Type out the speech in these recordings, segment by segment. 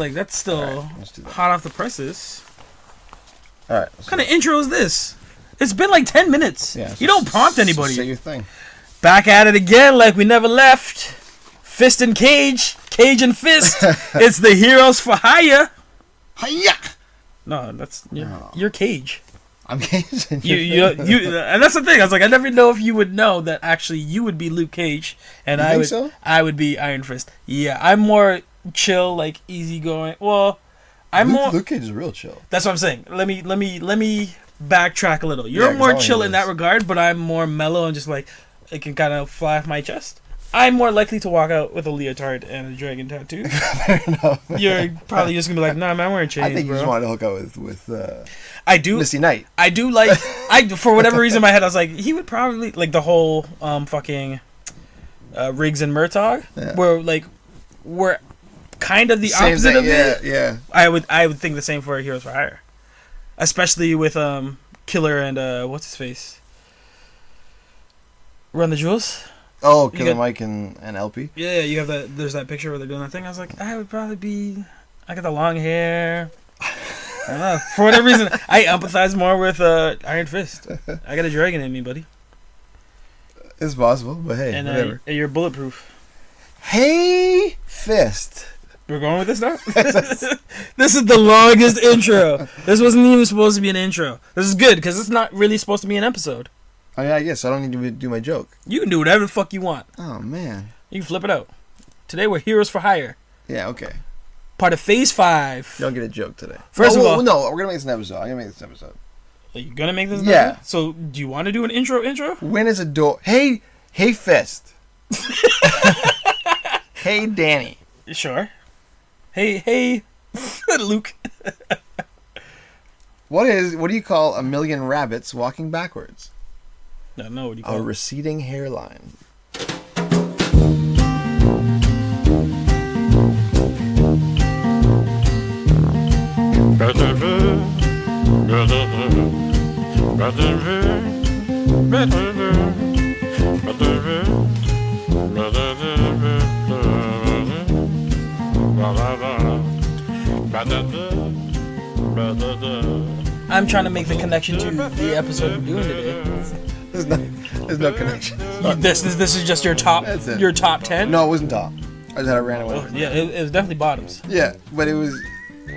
Like, that's still hot off the presses. All right. What kind of intro is this? It's been like 10 minutes. Yeah, you don't prompt anybody. Say your thing. Back at it again like we never left. Fist and cage. Cage and fist. It's the Heroes for Hire. Hiya! No, that's... You're Cage. I'm Cage. You, and that's the thing. I was like, I never know if you would know that actually you would be Luke Cage. And I would be Iron Fist. Yeah, I'm more chill, like, easygoing. Well... Luke Cage is real chill. That's what I'm saying. Let me backtrack a little. You're more chill in that regard, but I'm more mellow and just like it can kind of fly off my chest. I'm more likely to walk out with a leotard and a dragon tattoo. Fair enough. You're probably just gonna be like, nah, man, I'm wearing chains. I think you just wanted to hook up with I do Misty Knight. I do like for whatever reason in my head I was like he would probably like the whole fucking Riggs and Murtaugh where we're kind of the opposite of it. Yeah. I would think the same for Heroes for Hire, especially with Killer and what's his face, Run the Jewels. Oh, Killer Mike and LP. Yeah, you have that. There's that picture where they're doing that thing. I was like, I would probably be. I got the long hair. I don't know. For whatever reason, I empathize more with Iron Fist. I got a dragon in me, buddy. It's possible, but hey, and whatever. You're bulletproof. Hey, Fist. We're going with this now? This is the longest intro. This wasn't even supposed to be an intro. This is good, because it's not really supposed to be an episode. Oh, yeah, I guess. I don't need to do my joke. You can do whatever the fuck you want. Oh, man. You can flip it out. Today, we're Heroes for Hire. Yeah, okay. Part of Phase 5. You don't get a joke today. First of all... No, we're going to make this an episode. I'm going to make this an episode. Are you going to make this an episode? Yeah. So, do you want to do an intro? When is a door... Hey, Fist. Hey, Danny. Sure. Hey, Luke. What do you call a million rabbits walking backwards? I don't know. What do you call a receding hairline. I'm trying to make the connection to the episode we're doing today. There's no connection. This is just your top 10? No, it wasn't top. I just had a random one. Yeah, it was definitely bottoms. Yeah, but it was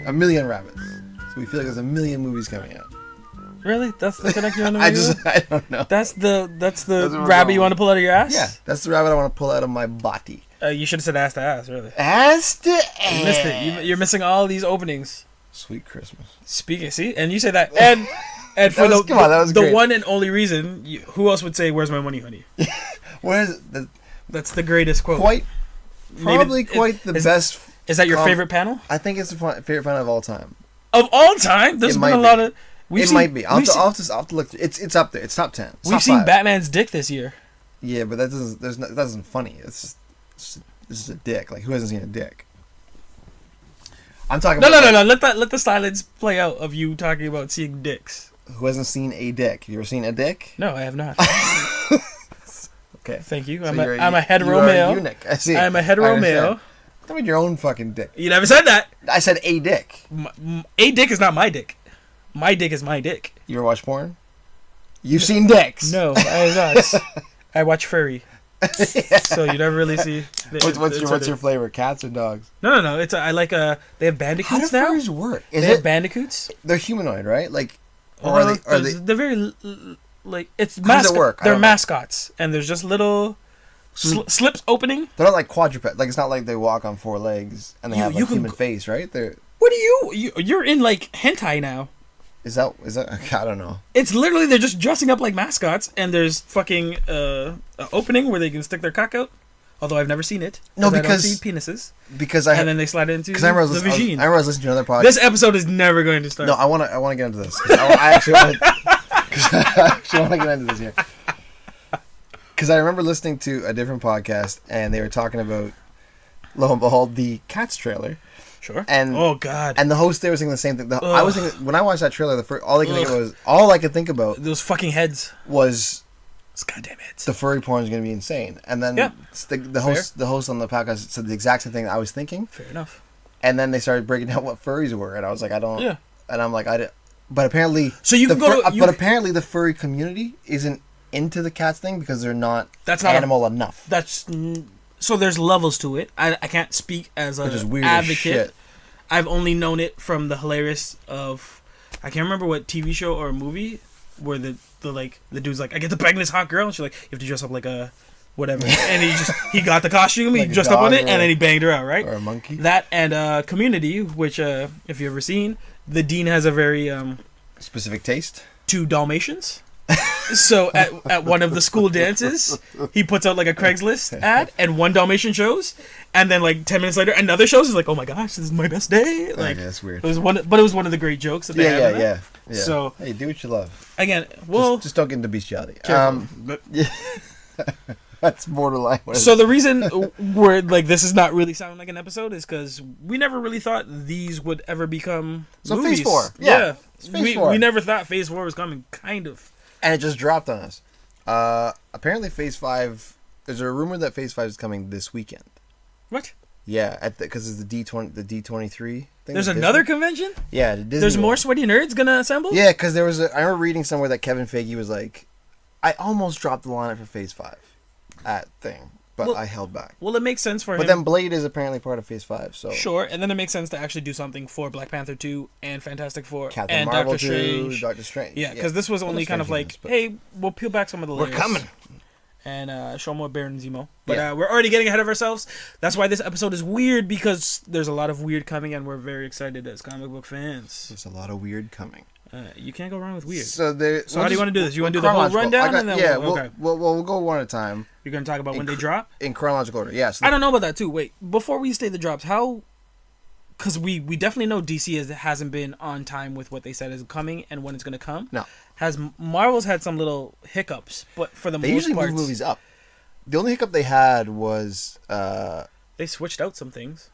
a million rabbits. So we feel like there's a million movies coming out. Really? That's the connection you want to make? I don't know. That's the rabbit you want to pull out of your ass? Yeah, that's the rabbit I want to pull out of my body. You should have said ass to ass, really. Ass to ass. You missed it. You're missing all these openings. Sweet Christmas. Speaking, see? And you say that. And for the one and only reason, who else would say, "Where's my money, honey"? That's the greatest quote. Probably quite the best. Is that your favorite panel? I think it's the favorite panel of all time. Of all time? There's been a lot of... It might be. I'll have to look. It's up there. It's top 10. We've seen Batman's dick this year. Yeah, but that isn't funny. It's just, this is a dick. Like, who hasn't seen a dick? I'm talking about... No. Let the silence play out of you talking about seeing dicks. Who hasn't seen a dick? You ever seen a dick? No, I have not. Okay. Thank you. I'm a hetero male. You're a eunuch. I see. I'm a hetero male. Tell me your own fucking dick. You never said that. I said a dick. A dick is not my dick. My dick is my dick. You ever watch porn? You've seen dicks. No, I have not. I watch furry. So you never really see. What's your flavor? Cats or dogs? No. It's I like they have bandicoots now. How do furries work? They have bandicoots. They're humanoid, right? Like, or are they? They're very like it's. How does it work? They're mascots, and there's just little slips opening. They're not like quadruped. Like, it's not like they walk on 4 legs and they have like human face, right? They're. What are you're in like hentai now? Is that I don't know. It's literally they're just dressing up like mascots, and there's fucking an opening where they can stick their cock out. Although I've never seen it. No, because I don't see penises. And then they slide into the vagine. I remember listening to another podcast. This episode is never going to start. No, I want to get into this. I actually want to get into this here. Because I remember listening to a different podcast, and they were talking about, lo and behold, the Cats trailer. Sure. And oh god. And the host there was thinking the same thing. I was thinking when I watched that trailer, all I could think about those fucking heads was those goddamn heads. The furry porn is going to be insane. And then the host on the podcast said the exact same thing I was thinking. Fair enough. And then they started breaking down what furries were, and I was like, I don't. Yeah. And I'm like, I didn't. But apparently, so you can go. But apparently, the furry community isn't into the cats thing because they're not. That's not animal enough. That's so. There's levels to it. I can't speak as an advocate. I've only known it from the hilarious of. I can't remember what TV show or movie where the dude's like, I get to bang this hot girl, and she's like, you have to dress up like a whatever, and he got the costume, like he dressed up on it, and then he banged her out, right? Or a monkey. That and Community, which if you've ever seen, the dean has a very specific taste. 2 Dalmatians. So at one of the school dances, he puts out like a Craigslist ad, and 1 Dalmatian shows, and then like 10 minutes later, another shows. He's like, "Oh my gosh, this is my best day!" Like that's weird. It was one of the great jokes that they had. Yeah. So hey, do what you love. Again, well, just don't get into bestiality. Yeah. That's borderline. So the reason we're like this is not really sounding like an episode is because we never really thought these would ever become movies. Phase 4. Yeah. Phase 4. We never thought Phase 4 was coming, kind of. And it just dropped on us. Apparently Phase 5, there's a rumor that Phase 5 is coming this weekend. What? Yeah, because it's the D23 thing. There's another convention? Yeah, the Disney There's one. More sweaty nerds gonna assemble? Yeah, because there was I remember reading somewhere that Kevin Feige was like, I almost dropped the line for Phase 5 at thing, but I held back. Well, it makes sense for him. But then Blade is apparently part of Phase 5, so... Sure, and then it makes sense to actually do something for Black Panther 2 and Fantastic Four Captain and Marvel Doctor 2, Strange. Doctor Strange. Yeah, because this was only kind of like, hey, we'll peel back some of the layers. We're coming. And show more Baron Zemo. But we're already getting ahead of ourselves. That's why this episode is weird, because there's a lot of weird coming, and we're very excited as comic book fans. There's a lot of weird coming. You can't go wrong with weird. So how do you want to do this? You want to do the whole rundown? And then we'll go one at a time. You're going to talk about when they drop? In chronological order, yes. I don't know about that, too. Wait, before we state the drops, how... Because we definitely know DC hasn't been on time with what they said is coming and when it's going to come. No. Marvel's had some little hiccups, but for the most part... They usually move movies up. The only hiccup they had was... they switched out some things.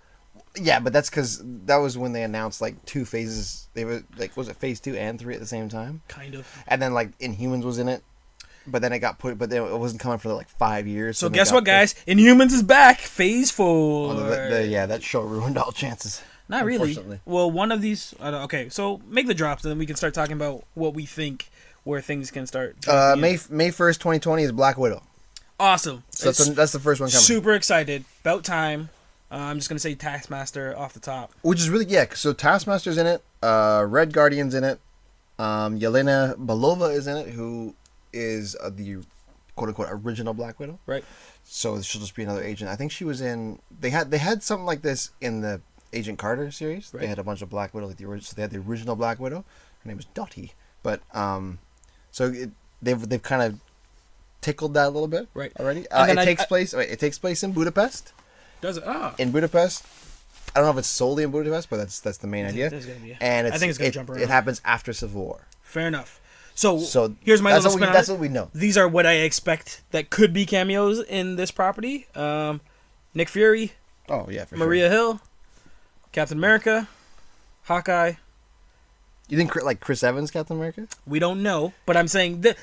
Yeah, but that's because that was when they announced like 2 phases. They were like, was it Phase 2 and 3 at the same time? Kind of. And then like Inhumans was in it, but then it got put. But then it wasn't coming for like 5 years. So guess what, guys? Inhumans is back. Phase 4. That show ruined all chances. Not really. Well, one of these. Okay, so make the drops, and then we can start talking about what we think where things can start. May 1st, 2020 is Black Widow. Awesome. So that's the first one coming. Super excited. About time. I'm just gonna say Taskmaster off the top, which is really So Taskmaster's in it. Red Guardian's in it. Yelena Belova is in it, who is the quote unquote original Black Widow. Right. So she'll just be another agent. I think she was in. They had something like this in the Agent Carter series. Right. They had a bunch of Black Widow, like the original. So they had the original Black Widow. Her name was Dottie. But they've kind of tickled that a little bit. Right. Already. It takes place in Budapest. Does it? In Budapest. I don't know if it's solely in Budapest, but that's the main idea. There's gonna be. And I think it's gonna jump around. It happens after Civil War. Fair enough. So here's my little spin on it. That's what we know. These are what I expect that could be cameos in this property. Nick Fury. Oh yeah, for Maria Hill. Captain America. Hawkeye. You think like Chris Evans, Captain America? We don't know, but I'm saying that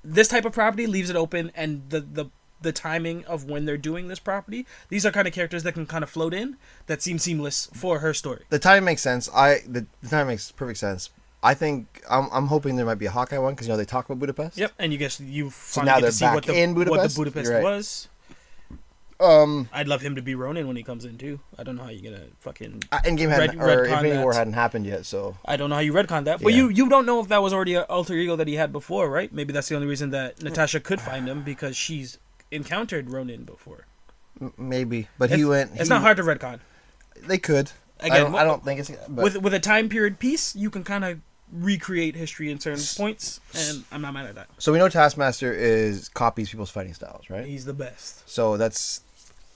this type of property leaves it open, and the timing of when they're doing this property. These are kind of characters that can kind of float in that seem seamless for her story. The timing makes sense. The timing makes perfect sense. I think I'm hoping there might be a Hawkeye one because they talk about Budapest. Yep, and you so now they're back in Budapest. What the Budapest right. was. I'd love him to be Ronin when he comes in too. I don't know how you're gonna fucking Infinity War hadn't happened yet, so I don't know how you retcon that. But you don't know if that was already an alter ego that he had before, right? Maybe that's the only reason that Natasha could find him because she's encountered Ronin before. Maybe, but it's not hard to retcon. They could. Again, I don't think it's with a time period piece, you can kind of recreate history in certain points, and I'm not mad at that. So we know Taskmaster copies people's fighting styles, right? He's the best. So that's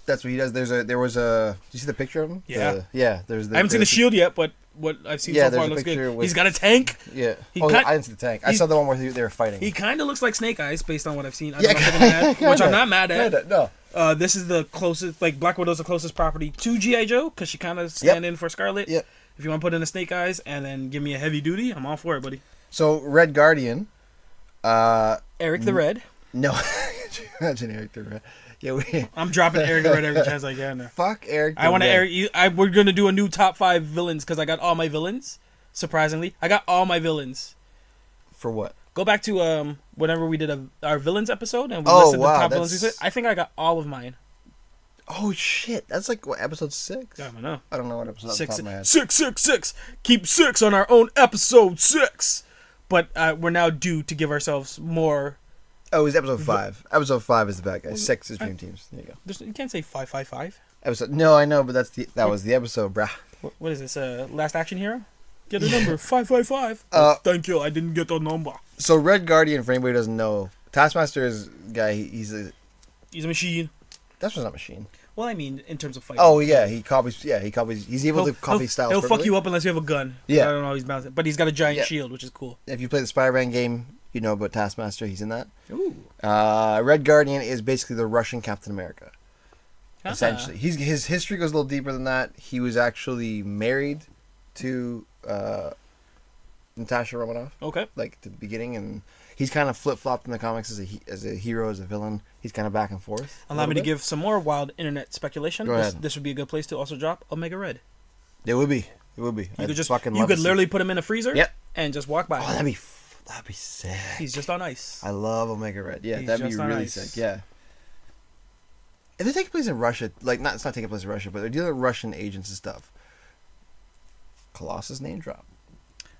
what he does. There was a. Do you see the picture of him? Yeah. I haven't seen the shield yet, but what I've seen so far looks good. He's got a tank. Yeah. I didn't see the tank. I saw the one where they were fighting. He kind of looks like Snake Eyes based on what I've seen. Which I'm not mad at. No. This is the closest. Like Black Widow's the closest property to G.I. Joe because she kind of stand in for Scarlet. Yep. If you want to put in a Snake Eyes and then give me a heavy duty, I'm all for it, buddy. So Red Guardian. Eric the Red. No. Imagine Eric the Red. Yeah, I'm dropping Eric the Red every chance I can. Now. Fuck Eric. I want to Eric. We're gonna do a new top 5 villains because I got all my villains. Surprisingly, I got all my villains. For what? Go back to whenever we did our villains episode and we Oh, listed wow, the top villains we said. I think I got all of mine. Oh shit! That's like what, episode 6? I don't know. I don't know what episode. 6, off the top of my head. 6. Keep 6 on our own episode 6. But we're now due to give ourselves more. Oh, it was episode 5. Episode 5 is the bad guy. 6 is Dream Teams. There you go. You can't say 555. Episode. No, I know, but that was the episode, brah. What is this? Last Action Hero? Get a number 555. Thank you. I didn't get the number. So Red Guardian, for anybody who doesn't know, Taskmaster is a guy. He's a machine. That's not a machine. Well, I mean, in terms of fighting. Oh yeah, he copies. Yeah, he copies. He's able to copy styles. He'll perfectly. fuck you up unless you have a gun. Yeah, I don't know how he's bouncing, but he's got a giant shield, which is cool. If you play the Spider-Man game, you know about Taskmaster. He's in that. Ooh. Red Guardian is basically the Russian Captain America. Essentially, his history goes a little deeper than that. He was actually married to Natasha Romanoff. Okay. Like to the beginning, and he's kind of flip-flopped in the comics as a hero, as a villain. He's kind of back and forth. Allow me to give some more wild internet speculation. Go ahead. This would be a good place to also drop Omega Red. It would be. You could literally put him in a freezer. Yep. And just walk by. Oh, that'd be sick. He's just on ice. I love Omega Red. Yeah, that'd be really sick. Yeah. If they take place in Russia, it's not taking place in Russia, but they're dealing with Russian agents and stuff. Colossus name drop.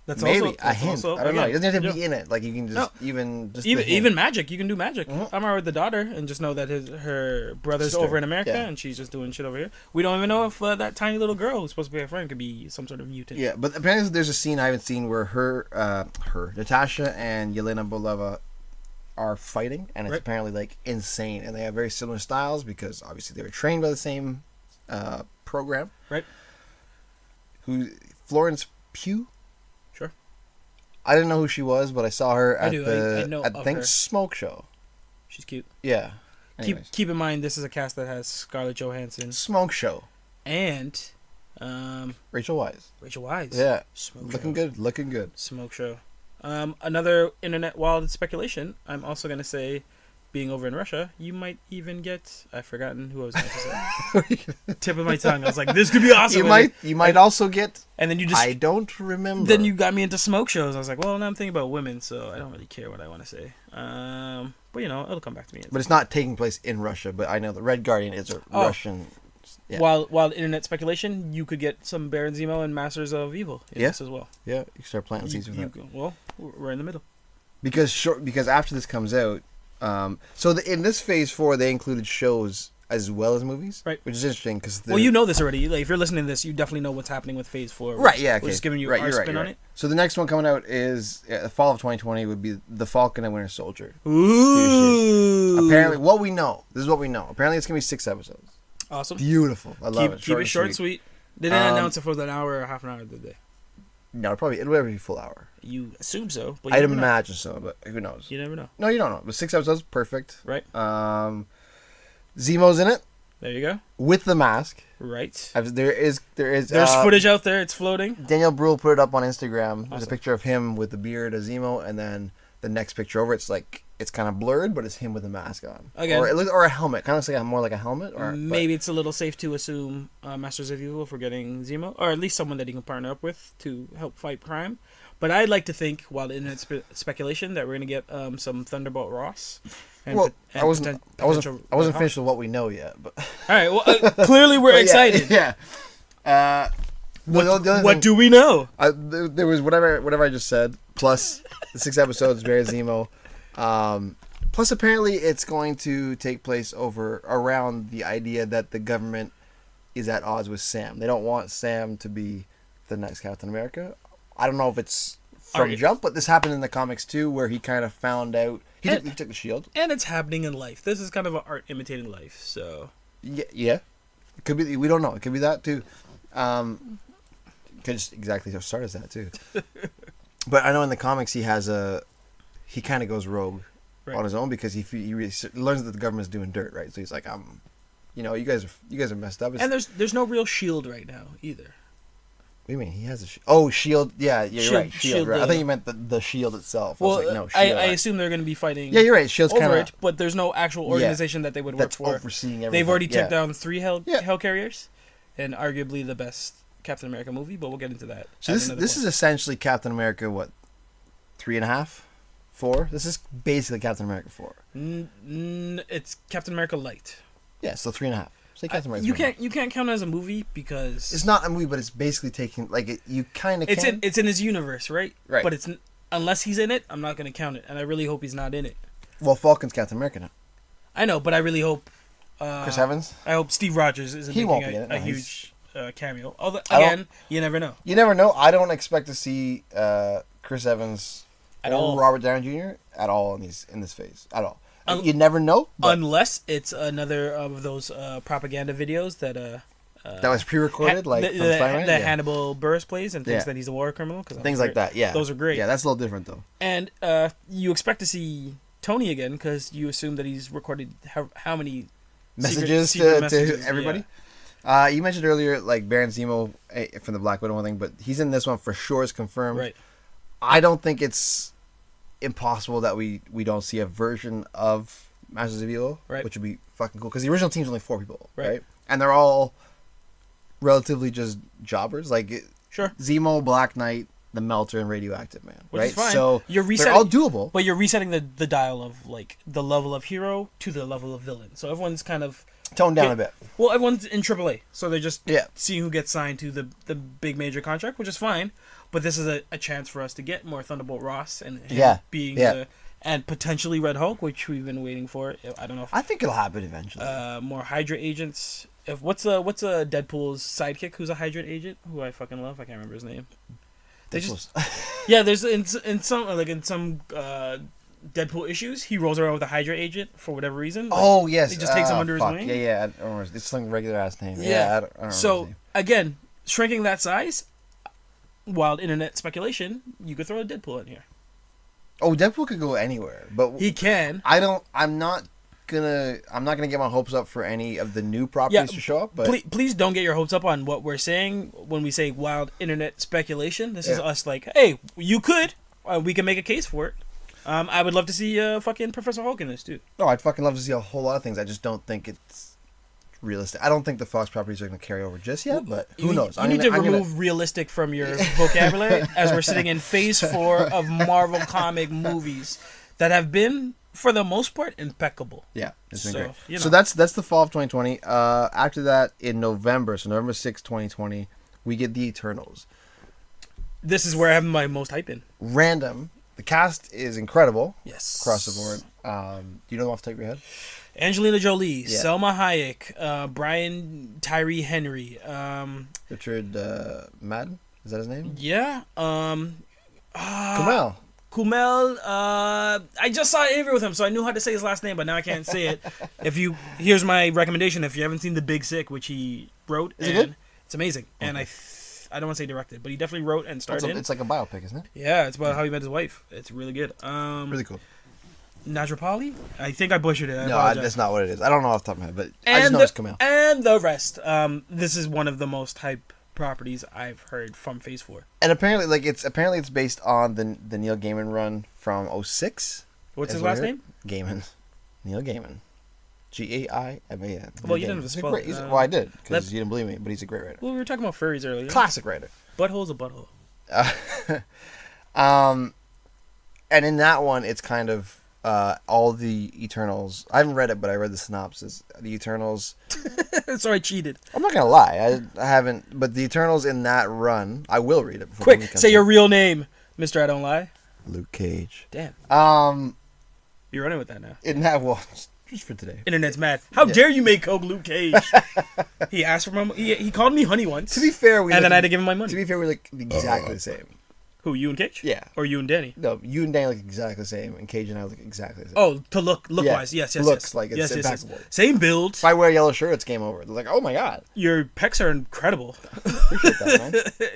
That's maybe also, a hint. Also, I don't know. It doesn't have to be in it. Like you can just even magic. You can do magic. I'm alright with the daughter, and just know that her brother's over in America, and she's just doing shit over here. We don't even know if that tiny little girl who's supposed to be a friend could be some sort of mutant. Yeah, but apparently there's a scene I haven't seen where her Natasha and Yelena Belova are fighting, and it's apparently like insane, and they have very similar styles because obviously they were trained by the same program. Right. Florence Pugh. Sure. I didn't know who she was, but I saw her at the her. Smoke Show. She's cute. Yeah. Keep in mind this is a cast that has Scarlett Johansson. Smoke Show. And Rachel Weisz. Yeah. Looking good. Smoke Show. Another internet wild speculation. I'm also gonna say, being over in Russia, you might even get. I've forgotten who I was going to say. Tip of my tongue. I was like, this could be awesome. You might also get. And then you just. I don't remember. Then you got me into smoke shows. I was like, well, now I'm thinking about women, so I don't really care what I want to say. But it'll come back to me. But it's not taking place in Russia. But I know the Red Guardian is a Russian. Yeah. While internet speculation, you could get some Baron Zemo and Masters of Evil in this as well. Yeah, you can start planting seeds with that. Well, we're in the middle. Because after this comes out, in this phase 4 they included shows as well as movies, right? Which is interesting because you know this already. Like, if you're listening to this, you definitely know what's happening with phase 4, right? Yeah, okay. We're just giving you our spin on it. So the next one coming out is the fall of 2020 would be The Falcon and Winter Soldier. Ooh! Apparently, this is what we know. Apparently, it's gonna be 6 episodes. Awesome. Beautiful. I love it. Keep it short and sweet. They didn't announce it for an hour or half an hour, did they? No, it'll be a full hour. You assume so, but I'd imagine so, but who knows? You never know. No, you don't know. But 6 episodes, perfect. Right. Zemo's in it. There you go. With the mask. Right. There's footage out there. It's floating. Daniel Bruhl put it up on Instagram. Awesome. There's a picture of him with the beard of Zemo, and then the next picture over, it's kind of blurred, but it's him with a mask on. Again, or a helmet. Kind of looks like more like a helmet. Maybe it's a little safe to assume Masters of Evil for getting Zemo, or at least someone that he can partner up with to help fight crime. But I'd like to think, while the internet speculation, that we're gonna get some Thunderbolt Ross. I wasn't finished with what we know yet, but all right. Well, clearly we're excited. Yeah. What do we know? There was whatever I just said, plus the 6 episodes, Barry Zemo. Plus, apparently, it's going to take place around the idea that the government is at odds with Sam. They don't want Sam to be the next Captain America. I don't know if it's from jump, but this happened in the comics too, where he kind of found out he took the shield. And it's happening in life. This is kind of an art imitating life. So yeah. It could be. We don't know. It could be that too. Could just exactly start as that too. But I know in the comics he kind of goes rogue on his own because he really learns that the government's doing dirt, right? So he's like, you guys are messed up. And there's no real shield right now either. What do you mean? He has a shield. Oh, shield. Yeah, you're right. Shield. Right. I thought you meant the shield itself. Well, I was like, no, shield. I assume they're going to be fighting. Yeah, you're right. Shield's kind of. But there's no actual organization that they would work for. Overseeing everything. They've already took down 3 Hellcarriers, and arguably the best Captain America movie. But we'll get into that. So this is essentially Captain America. What? 3.5, 4. This is basically Captain America 4. It's Captain America Light. Yeah, so 3.5. Say Captain America. You can't count it as a movie because it's not a movie, but it's basically taking you kind of. It's in his universe, right? Right. But it's unless he's in it, I'm not going to count it, and I really hope he's not in it. Well, Falcon's Captain America now. I know, but I really hope Chris Evans. I hope Steve Rogers isn't making a huge cameo. Although again, you never know. You never know. I don't expect to see Chris Evans at or all. Robert Downey Jr. at all in this phase at all. You never know. Unless it's another of those propaganda videos that was pre-recorded, like the Hannibal Buress plays and thinks that he's a war criminal. Things like that, yeah. Those are great. Yeah, that's a little different, though. And you expect to see Tony again because you assume that he's recorded how many messages to everybody? Yeah. You mentioned earlier, like, Baron Zemo from the Black Widow thing, but he's in this one for sure. It's confirmed. Right. I don't think it's impossible that we don't see a version of Masters of Evil, which would be fucking cool because the original team's only 4 people, right? And they're all relatively just jobbers, like Zemo, Black Knight, the Melter, and Radioactive Man, which right? is fine. So they're all doable, but you're resetting the dial of like the level of hero to the level of villain. So everyone's kind of toned down a bit. Well, everyone's in AAA, so they're just seeing who gets signed to the big major contract, which is fine. But this is a chance for us to get more Thunderbolt Ross and being and potentially Red Hulk, which we've been waiting for. I don't know. I think it'll happen eventually. More Hydra agents. What's a Deadpool's sidekick who's a Hydra agent who I fucking love? I can't remember his name. There's in some Deadpool issues, he rolls around with a Hydra agent for whatever reason. Like, yes, he just takes him under his wing. Yeah. I don't remember. It's some regular ass name. I don't remember so his name. Again, shrinking that size. Wild internet speculation, you could throw a Deadpool in here. Oh, Deadpool could go anywhere, but he can. I'm not gonna get my hopes up for any of the new properties to show up. But please don't get your hopes up on what we're saying when we say wild internet speculation. This is us like, hey, you could, we can make a case for it. I would love to see fucking Professor Hulk in this too. No, I'd fucking love to see a whole lot of things. I just don't think it's realistic. I don't think the Fox properties are going to carry over just yet, but who knows? You need to remove realistic from your vocabulary as we're sitting in phase 4 of Marvel comic movies that have been, for the most part, impeccable. Yeah, it's been great. You know. So that's the fall of 2020. After that, in November, so November 6th, 2020, we get the Eternals. This is where I have my most hype in. Random. The cast is incredible. Yes. Across the board. Do you know them off the top of your head? Angelina Jolie, Selma Hayek, Brian Tyree Henry, Richard Madden, is that his name? Yeah. Kumail. I just saw an interview with him, so I knew how to say his last name, but now I can't say it. Here's my recommendation: if you haven't seen The Big Sick, which he wrote, is it good? It's amazing, and I don't want to say directed, but he definitely wrote and starred in. It's like a biopic, isn't it? Yeah, it's about how he met his wife. It's really good. Really cool. Najrapali? I think I butchered it. No, that's not what it is. I don't know off the top of my head, but I just know it's Kumail. And the rest. This is one of the most hype properties I've heard from Phase 4. And apparently, it's based on the Neil Gaiman run from 2006. What's his last name? Gaiman. Neil Gaiman. Gaiman. Well, you didn't have to spell it. Well, I did, because you didn't believe me, but he's a great writer. Well, we were talking about furries earlier. Classic writer. Butthole's a butthole. And in that one, it's kind of all the Eternals. I haven't read it, but I read the synopsis. The Eternals. So I cheated. I'm not gonna lie, I haven't. But the Eternals in that run, I will read it. Before Quick, say your real name, Mr. I Don't Lie. Luke Cage. Damn. You're running with that now. In that one, just for today. Internet's mad. How dare you make Coke Luke Cage? He asked for my money. He called me honey once. To be fair, then I had to give him my money. To be fair, we look exactly the same. Who, you and Cage? Yeah. Or you and Danny? No, you and Danny look exactly the same, and Cage and I look exactly the same. Oh, to look-wise. Yes. Looks like it's impeccable. Same build. If I wear a yellow shirt, it's game over. They're like, oh my god. Your pecs are incredible. Appreciate that, man.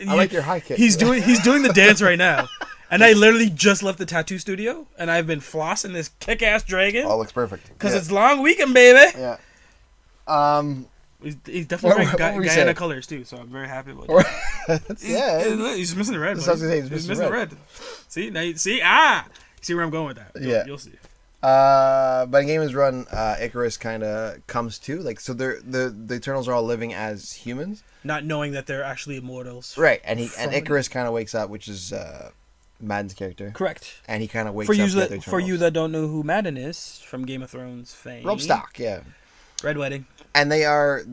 I like your high kick. He's doing the dance right now. And I literally just left the tattoo studio, and I've been flossing this kick-ass dragon. Oh, it looks perfect. Because it's long weekend, baby. Yeah. He's definitely What wearing were you Guyana saying? colors too, so I'm very happy about it. He's missing the red. That's what I was gonna say, he's He's missing missing the red. See now, you see where I'm going with that. You'll see. But in Game's Run, Icarus kind of comes to so the Eternals are all living as humans, not knowing that they're actually immortals. right? And Icarus kind of wakes up, which is Madden's character. Correct. And he kind of wakes For up. you that don't know who Madden is from Game of Thrones fame. Rob Stark, yeah. Red Wedding. And so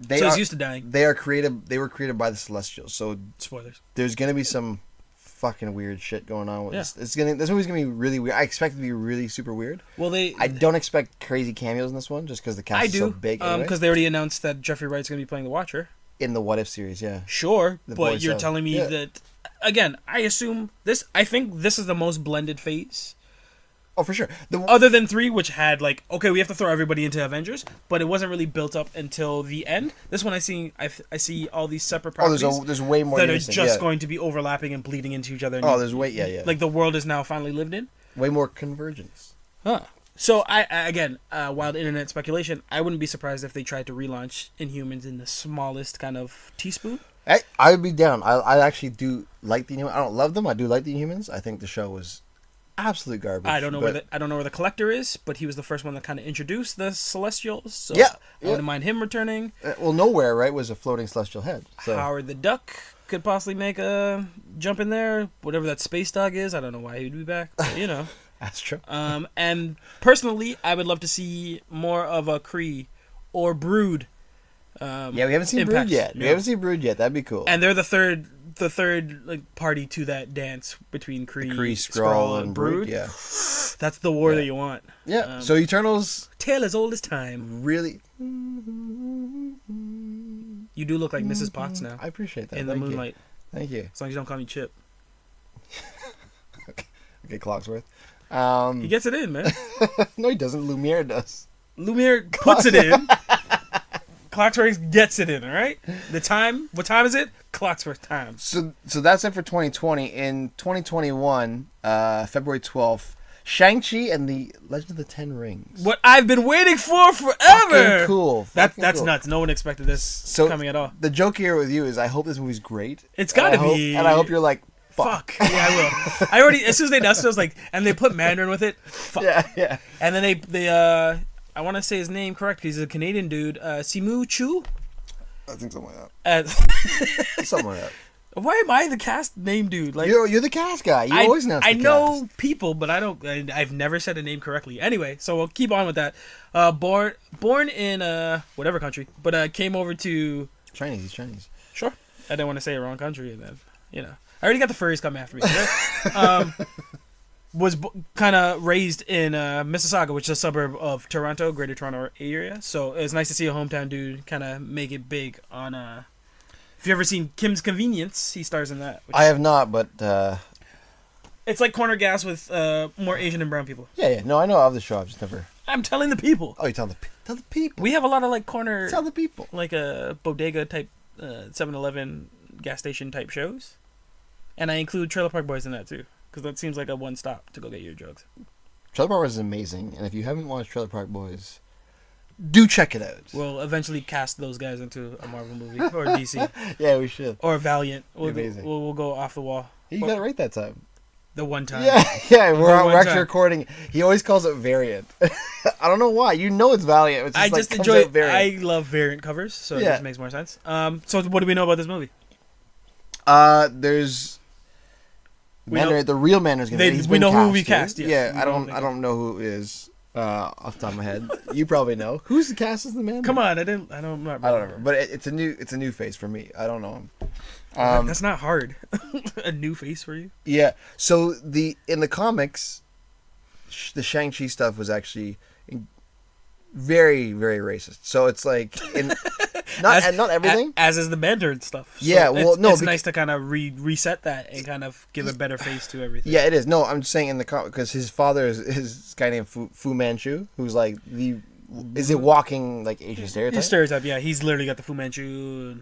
he's used to dying. They were created by the Celestials. So spoilers. There's gonna be some fucking weird shit going on with this. This movie's gonna be really weird. I expect it to be really super weird. Well, I don't expect crazy cameos in this one, just because the cast is so big. Because they already announced that Jeffrey Wright's gonna be playing the Watcher in the What If series. Yeah. Sure, but you're telling me that again? I assume this. I think this is the most blended phase. Oh, for sure. Other than 3, which had we have to throw everybody into Avengers, but it wasn't really built up until the end. This one I see all these separate properties. Oh, there's way more that are just going to be overlapping and bleeding into each other. Oh, there's way Like the world is now finally lived in. Way more convergence. Huh. So I again, wild internet speculation. I wouldn't be surprised if they tried to relaunch Inhumans in the smallest kind of teaspoon. I would be down. I actually do like the Inhumans. I don't love them. I do like the Inhumans. I think the show was absolute garbage. I don't know where the Collector is, but he was the first one that kind of introduced the Celestials. So I wouldn't mind him returning. Well, Nowhere, right, was a floating celestial head. So. Howard the Duck could possibly make a jump in there. Whatever that space dog is, I don't know why he'd be back. But, That's true. And personally, I would love to see more of a Kree or Brood. We haven't seen Brood yet. That'd be cool. And they're the third party to that dance between Kree, Skrull, and Brood. Yeah, that's the war that you want. Yeah. So Eternals, tale as old as time. Really, you do look like Mrs. Potts now. I appreciate that. In the moonlight. Thank you. As long as you don't call me Chip. Okay, Clocksworth. He gets it in, man. No, he doesn't. Lumiere does. Lumiere puts it in. Clocksworth gets it in, all right? What time is it? Clocksworth time. So that's it for 2020. In 2021, February 12th, Shang-Chi and the Legend of the Ten Rings. What I've been waiting for forever. Fucking cool. That's cool. Nuts. No one expected this coming at all. The joke here with you is I hope this movie's great. It's got to be. And I hope you're like, fuck. Yeah, I will. I already, as soon as they announced it, I was like, and they put Mandarin with it. Fuck. Yeah. And then they I want to say his name correct because he's a Canadian dude. Simu Chu? I think something like that. Something like that. Why am I the cast name dude? Like you're the cast guy. You always know. I know people, but I've never said a name correctly. Anyway, so we'll keep on with that. Born in whatever country, but came over to Chinese. He's Chinese. Sure. I didn't want to say a wrong country, and then I already got the furries coming after me. Right? Was kind of raised in Mississauga, which is a suburb of Toronto, Greater Toronto area. So it's nice to see a hometown dude kind of make it big on. If you've ever seen Kim's Convenience, he stars in that. I have not, but it's like Corner Gas with more Asian and brown people. Yeah. No, I know of the show. I've just never. I'm telling the people. Oh, you tell the people. We have a lot of like corner. Tell the people. Like a bodega type, 7-Eleven gas station type shows, and I include Trailer Park Boys in that too. Because that seems like a one stop to go get your drugs. Trailer Park Boys is amazing, and if you haven't watched Trailer Park Boys, do check it out. We'll eventually cast those guys into a Marvel movie or DC. Yeah, we should. Or Valiant. Amazing. We'll go off the wall. You got it right that time. The one time. Yeah. We're actually recording. He always calls it Variant. I don't know why. You know it's Valiant. It's just I just enjoy it. I love Variant covers, so it just makes more sense. So what do we know about this movie? There's. The real Mandarin's gonna be. We know who we cast. Yes. Yeah, I don't know who it is off the top of my head. You probably know. Who's the cast as the Mandarin? Come on, I don't remember. But it's a new face for me. I don't know him. That's not hard. A new face for you? Yeah. So in the comics, the Shang-Chi stuff was actually very, very racist. So it's like not everything. As is the Mandarin stuff. So yeah, well, it's nice to kind of reset that and kind of give a better face to everything. Yeah, it is. No, I'm just saying in the comic because his father is this guy named Fu Manchu, who's like is it walking like Asian stereotype? Stereotype, yeah. He's literally got the Fu Manchu.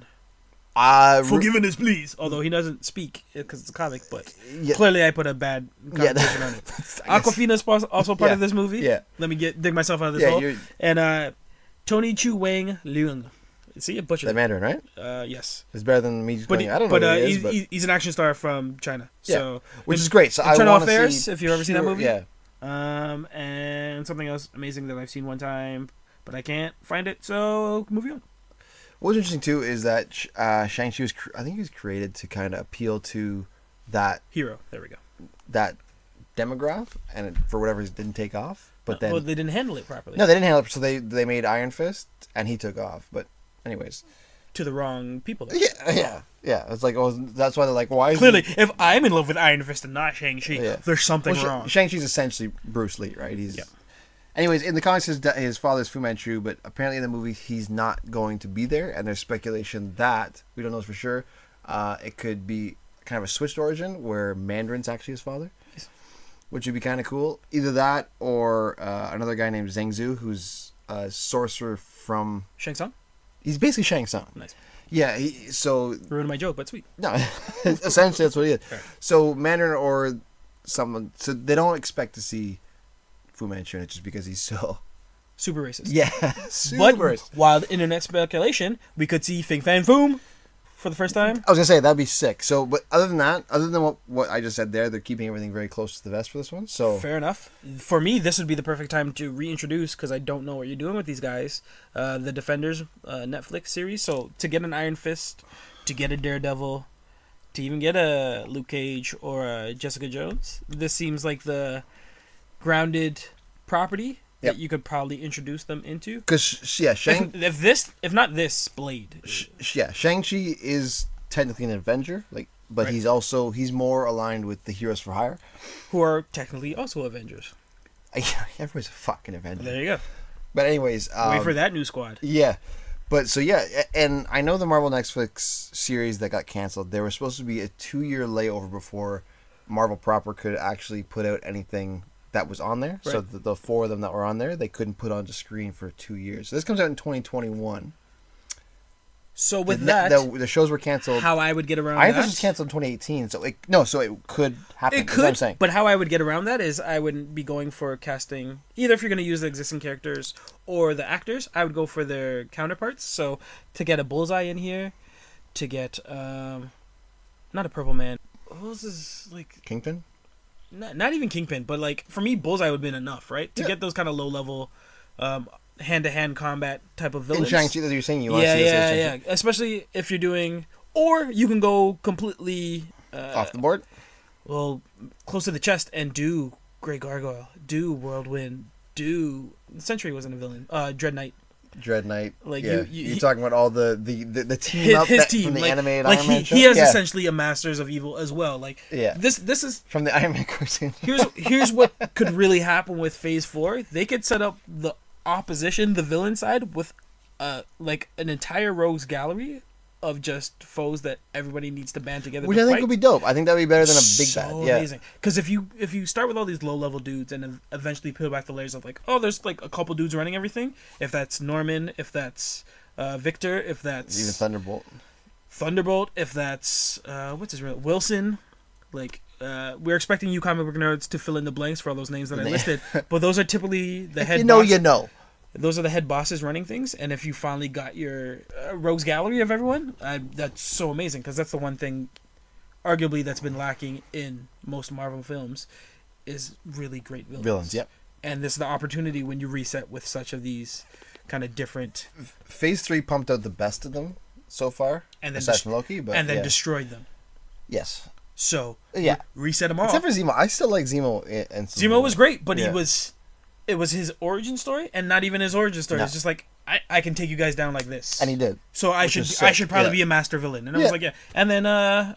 Forgiveness, please. Although he doesn't speak because it's a comic, but clearly I put a bad connotation on it. Aquafina's also part of this movie. Yeah. Let me dig myself out of this hole. And Tony Chu Wang Leung See, it butchered The Mandarin, right? yes. It's better than me just But, going, I don't know who he is, but... he's an action star from China. Yeah, So, which is great. So I Internal want to Affairs, see... if you've ever seen that movie. Yeah. And something else amazing that I've seen one time, but I can't find it, so moving on. What's interesting, too, is that Shang-Chi was... I think he was created to kind of appeal to that... Hero. There we go. That demographic, and it, for whatever reason, didn't take off. But then... Well, they didn't handle it properly. No, they didn't handle it, so they made Iron Fist, and he took off. But anyways... To the wrong people, though. Yeah. It's like, oh, that's why they're like, why is Clearly, if I'm in love with Iron Fist and not Shang-Chi, there's something wrong. Shang-Chi's essentially Bruce Lee, right? He's... Yeah. Anyways, in the comics, his father's Fu Manchu, but apparently in the movie, he's not going to be there, and there's speculation that, we don't know for sure, it could be kind of a switched origin, where Mandarin's actually his father, which would be kind of cool. Either that, or another guy named Zhang Zhu, who's a sorcerer from... Shang Tsung? He's basically Shang Tsung. Nice. Yeah, so... Ruined my joke, but sweet. No, essentially that's what he is. Right. So Mandarin or someone... So they don't expect to see Fu Manchu in it just because he's so... Super racist. Yeah, super But racist. wild internet speculation, we could see Fing Fan Foom for the first time. I was going to say, that'd be sick. So, but other than that, other than what I just said there, they're keeping everything very close to the vest for this one. So Fair enough. For me, this would be the perfect time to reintroduce, because I don't know what you're doing with these guys, the Defenders Netflix series. So to get an Iron Fist, to get a Daredevil, to even get a Luke Cage or a Jessica Jones, this seems like the grounded property that you could probably introduce them into. Because, if not this, Blade. Shang-Chi is technically an Avenger, but Right. he's more aligned with the Heroes for Hire. Who are technically also Avengers. Everybody's a fucking Avenger. There you go. But anyways... Wait for that new squad. Yeah. But so and I know the Marvel Netflix series that got canceled, there was supposed to be a 2-year layover before Marvel proper could actually put out anything that was on there. Right. So the 4 of them that were on there, they couldn't put onto screen for 2 years. So this comes out in 2021. So with the shows were canceled. How I would get around Iron that? Fist was canceled in 2018, so it could happen. It Is what I'm could, saying. but how I would get around that is I wouldn't be going for casting, either if you're going to use the existing characters or the actors, I would go for their counterparts. So to get a Bullseye in here, to get, not a Purple Man. What was this, like... Kingpin? Not even Kingpin, but like, for me, Bullseye would have been enough, right? To get those kind of low-level, hand-to-hand combat type of villains. In Shang-Chi, that you're saying you want to see this. Yeah. Especially if you're doing... Or you can go completely... off the board? Well, close to the chest and do Grey Gargoyle, do Whirlwind, do... Sentry wasn't a villain. Dread Knight. Dread Knight. Like you're talking about all the team his team from the like, animated like Iron Man show? He is essentially a Masters of Evil as well. Like this is from the Iron Man cartoon. here's what could really happen with Phase 4. They could set up the opposition, the villain side, with like an entire rogues gallery of just foes that everybody needs to band together. Which I think would be dope. I think that would be better than a big bad. So amazing. Because if you start with all these low level dudes and eventually peel back the layers of like, oh, there's like a couple dudes running everything. If that's Norman, if that's Victor, if that's even Thunderbolt, if that's what's his real Wilson, like we're expecting you comic book nerds to fill in the blanks for all those names that I listed, but those are typically the head. You know. Those are the head bosses running things, and if you finally got your rogues gallery of everyone, that's so amazing, because that's the one thing, arguably, that's been lacking in most Marvel films, is really great villains. Yep. And this is the opportunity when you reset with such of these kind of different... Phase 3 pumped out the best of them so far, and then aside from Loki, but destroyed them. Yes. So, reset them all. Except for Zemo. I still like Zemo. And Zemo was great, but it was his origin story, and not even his origin story. No. It's just like, I can take you guys down like this. And he did. So I should probably be a master villain. And I was like, And then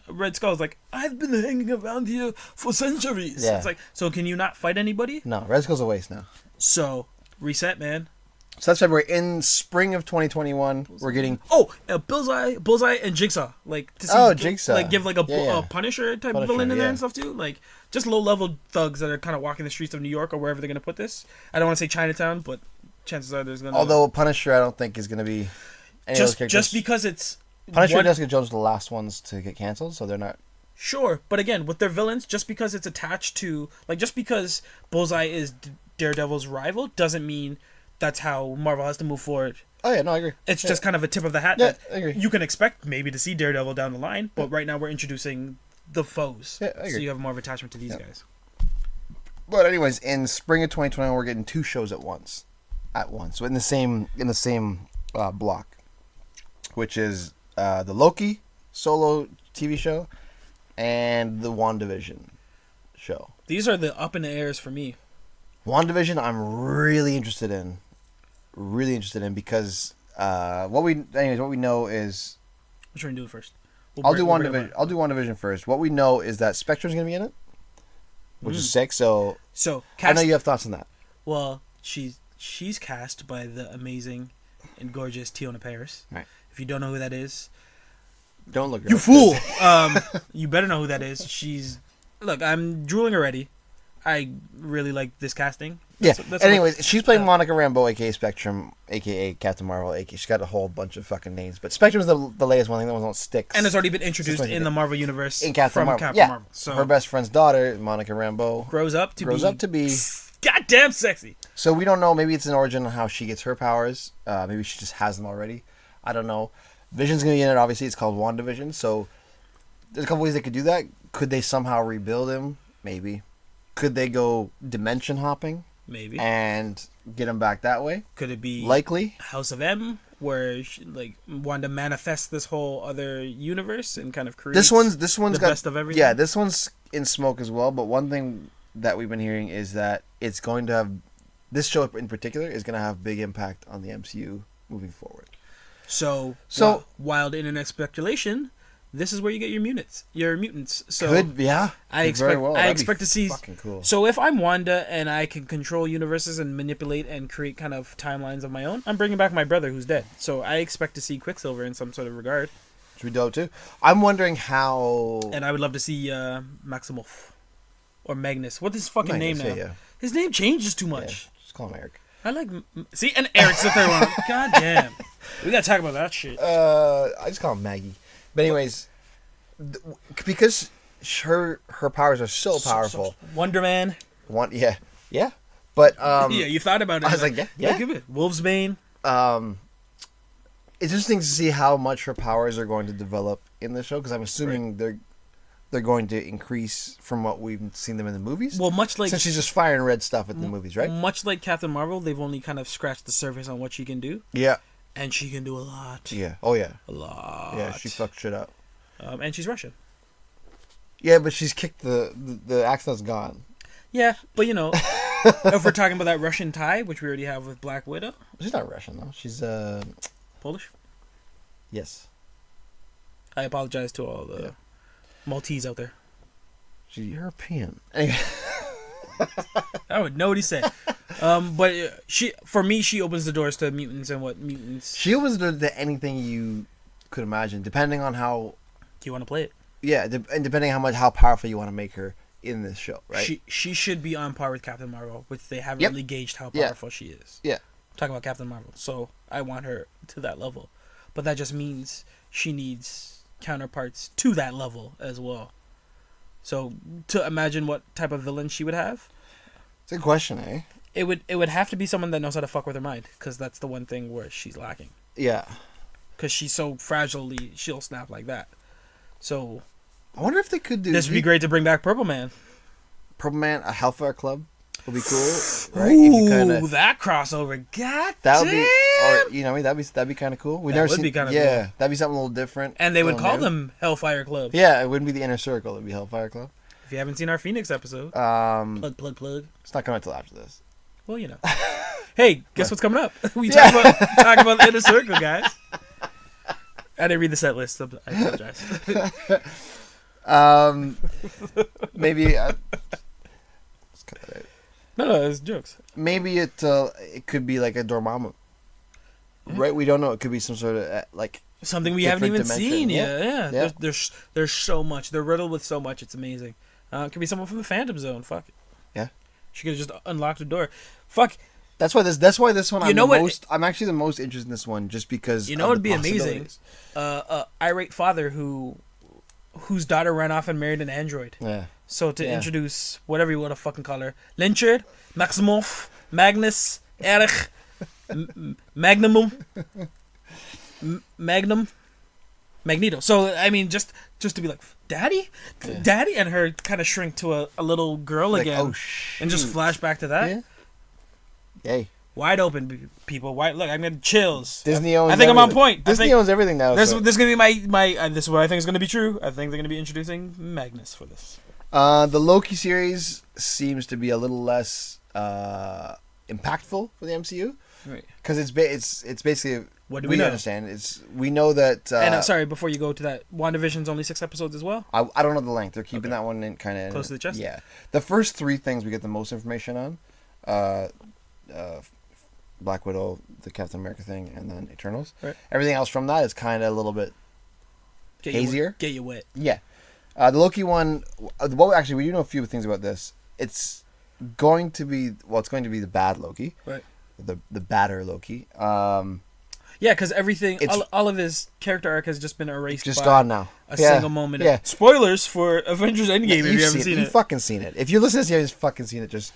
Red Skull's like, I've been hanging around here for centuries. Yeah. It's like, so can you not fight anybody? No, Red Skull's a waste now. So, reset, man. So that's February. In spring of 2021, we're getting... Bullseye and Jigsaw. Like, to see, Jigsaw. Like, give like a Punisher type of villain in there and stuff too. Like, just low-level thugs that are kind of walking the streets of New York or wherever they're going to put this. I don't want to say Chinatown, but chances are there's going to... Although Punisher, I don't think is going to be... Just because it's... Punisher and Jessica Jones are the last ones to get canceled, so they're not... Sure, but again, with their villains, just because it's attached to... Like, just because Bullseye is Daredevil's rival doesn't mean that's how Marvel has to move forward. Oh yeah, no, I agree. It's just kind of a tip of the hat Yeah, that I agree. you can expect maybe to see Daredevil down the line, but right now we're introducing the foes. Yeah, I agree. So you have more of attachment to these guys. But anyways, in spring of 2021, we're getting 2 shows at once. So in the same block, which is the Loki solo TV show and the WandaVision show. These are the up in the airs for me. WandaVision, I'm really interested in. Because what we know is Which one do you do first? I'll do WandaVision first. What we know is that Spectrum's gonna be in it, which is sick. So I know you have thoughts on that. Well, she's cast by the amazing and gorgeous Tiona Paris. Right. If you don't know who that is, don't look. You fool! You better know who that is. Look, I'm drooling already. I really like this casting. Anyways, she's playing Monica Rambeau, aka Spectrum, aka Captain Marvel, aka she's got a whole bunch of fucking names. But Spectrum's the latest one. I think that one don't stick. And it's already been introduced in the Marvel universe in Captain Marvel. Marvel. So her best friend's daughter, Monica Rambeau, grows up to be goddamn sexy. So we don't know. Maybe it's an origin on how she gets her powers. Maybe she just has them already. I don't know. Vision's gonna be in it. Obviously, it's called WandaVision. So there's a couple ways they could do that. Could they somehow rebuild him? Maybe. Could they go dimension hopping? Maybe. And get him back that way? Could it be likely House of M, where Wanda manifests this whole other universe and kind of creates this one's the got best of everything? Yeah, this one's in smoke as well. But one thing that we've been hearing is that it's going to have, this show in particular is going to have big impact on the MCU moving forward. So wild internet speculation. This is where you get your mutants. So I expect to see. Fucking cool. So if I'm Wanda and I can control universes and manipulate and create kind of timelines of my own, I'm bringing back my brother who's dead. So I expect to see Quicksilver in some sort of regard. Should be dope too. I'm wondering how. And I would love to see Maximoff or Magnus. What's his fucking name now? Yeah. His name changes too much. Just call him Eric. I like and Eric's the third one. God damn. We gotta talk about that shit. I just call him Maggie. But anyways, because her powers are so powerful. Wonder Man. Yeah. But you thought about it. I was like, yeah. Give it. Wolfsbane. It's interesting to see how much her powers are going to develop in the show because I'm assuming they're going to increase from what we've seen them in the movies. Well, much like since she's just firing red stuff at the movies, right? Much like Captain Marvel, they've only kind of scratched the surface on what she can do. Yeah. And she can do a lot. Yeah. Oh yeah. A lot. Yeah, she fucked shit up. And she's Russian. Yeah, but she's kicked the accent's gone. Yeah, but if we're talking about that Russian tie, which we already have with Black Widow. She's not Russian though. She's Polish. Yes. I apologize to all the Maltese out there. She's European. Anyway. I would know what he said. But she opens the doors to mutants and what mutants. She opens the door to anything you could imagine, depending on how you want to play it. Yeah, and depending on how powerful you want to make her in this show, right? She should be on par with Captain Marvel, which they haven't really gauged how powerful she is. Yeah. Talking about Captain Marvel, so I want her to that level, but that just means she needs counterparts to that level as well. So to imagine what type of villain she would have. It's a good question, eh? It would have to be someone that knows how to fuck with her mind, because that's the one thing where she's lacking. Yeah. Because she's so fragilely, she'll snap like that. So, I wonder if they could do. This would be great to bring back Purple Man. Purple Man, a Hellfire Club would be cool, right? Ooh, that crossover, god that would damn. be, or that'd be kind of cool. That would be kind of cool. Yeah, that'd be something a little different. And they would call them Hellfire Club. Yeah, it wouldn't be the Inner Circle; it'd be Hellfire Club. If you haven't seen our Phoenix episode, plug. It's not coming until after this. Well, Hey, guess what's coming up? We talk about the Inner Circle, guys. I didn't read the set list. So I apologize. Maybe. Let's cut that out. No, it's jokes. Maybe it could be like a Dormammu. Right? We don't know. It could be some sort of something we haven't even seen yet. Yeah. There's so much. They're riddled with so much. It's amazing. It could be someone from the Phantom Zone. Fuck it. Yeah. She could have just unlocked the door. Fuck. That's why this one. I'm actually the most interested in this one, just because. It'd be amazing. Irate father whose daughter ran off and married an android. Yeah. So to introduce whatever you want to fucking call her, Lynchard, Maximoff, Magnus, Erich, Magnum, Magneto. So I mean, just to be like, Daddy, Yeah. Daddy, and her kind of shrink to a little girl Like, again, oh, and just flash back to that. Yeah. Hey, Wide open, people. Look, I'm getting chills. Disney owns. I think I'm on everything. point. Disney owns everything now. This So. is gonna be my. This is what I think is gonna be true. I think they're gonna be introducing Magnus for this. The Loki series seems to be a little less impactful for the MCU, Right. because it's basically What do we know? understand. We know that. And sorry, before you go to that, WandaVision's only 6 episodes as well. I don't know the length. They're keeping that one in kind of Close to the chest? Yeah, the first 3 things we get the most information on, Black Widow, the Captain America thing, and then Eternals. Right. Everything else from that is kind of a little bit hazier. Get you wet. Yeah. The Loki one. Well, actually, we do know a few things about this. It's going to be the bad Loki. Right. The badder Loki. Yeah, because everything, all of his character arc has just been erased. Just by gone now. A single moment. Yeah. Spoilers for Avengers Endgame if you haven't seen it. You've fucking seen it. If you listen to this, you've fucking seen it. Just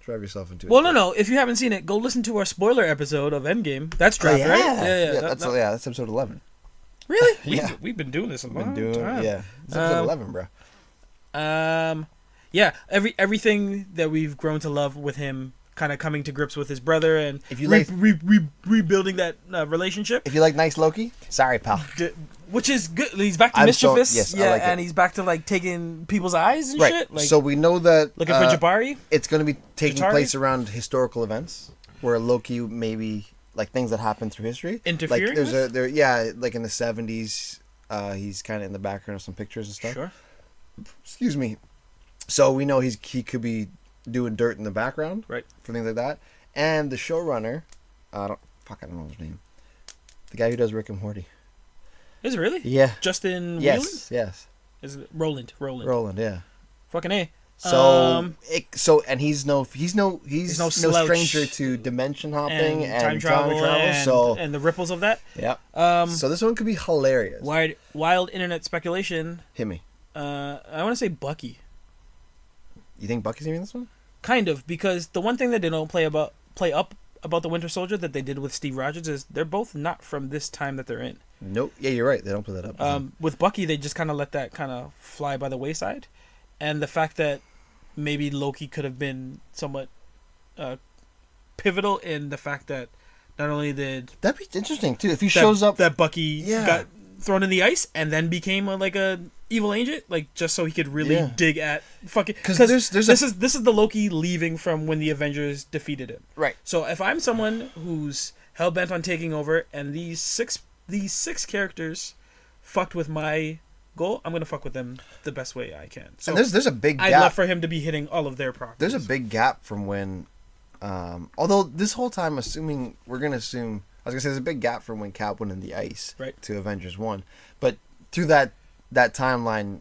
drive yourself into it. Well, no. If you haven't seen it, go listen to our spoiler episode of Endgame. That's dropped, right? Yeah. That's episode 11. Really? Yeah. We've been doing this a long time. Yeah. It's episode 11, bro. Yeah. Everything that we've grown to love with him, kind of coming to grips with his brother, and if you rebuilding that relationship. If you like nice Loki, sorry, pal. Which is good. He's back to mischievous. Yes, yeah, I like and it. he's back to like taking people's eyes and Right. shit. Like, So we know that looking for Jabari. It's going to be taking Jatari? place around historical events where Loki maybe like things that happen through history. Interfering Like with? like in the 70s, he's kind of in the background of some pictures and stuff. Sure. Excuse me. So we know he could be doing dirt in the background, Right. for things like that. And the showrunner, I don't know his name. The guy who does Rick and Morty. Is it really? Yeah. Justin Yes. Whelan? Yes. Is it Roland? Roland. Yeah. Fucking A. So and he's no slouch. stranger to dimension hopping and time travel, and the ripples of that. Yeah. So this one could be hilarious. Wild internet speculation. Hit me. I want to say Bucky. You think Bucky's in this one? Kind of, because the one thing that they don't play up about the Winter Soldier that they did with Steve Rogers is they're both not from this time that they're in. Nope. Yeah, you're right. They don't put that up. With Bucky, they just kind of let that kind of fly by the wayside, and the fact that maybe Loki could have been somewhat pivotal in the fact that not only did that'd be interesting too if he shows up that Bucky got thrown in the ice and then became a evil agent, like just so he could really dig at fucking, because this is the Loki leaving from when the Avengers defeated him. Right. So if I'm someone who's hell bent on taking over and these six characters fucked with my goal, I'm gonna fuck with them the best way I can. So and there's a big gap. I'd love for him to be hitting all of their properties. There's a big gap from when although this whole time we're gonna assume there's a big gap from when Cap went in the ice to Avengers 1. But through that timeline,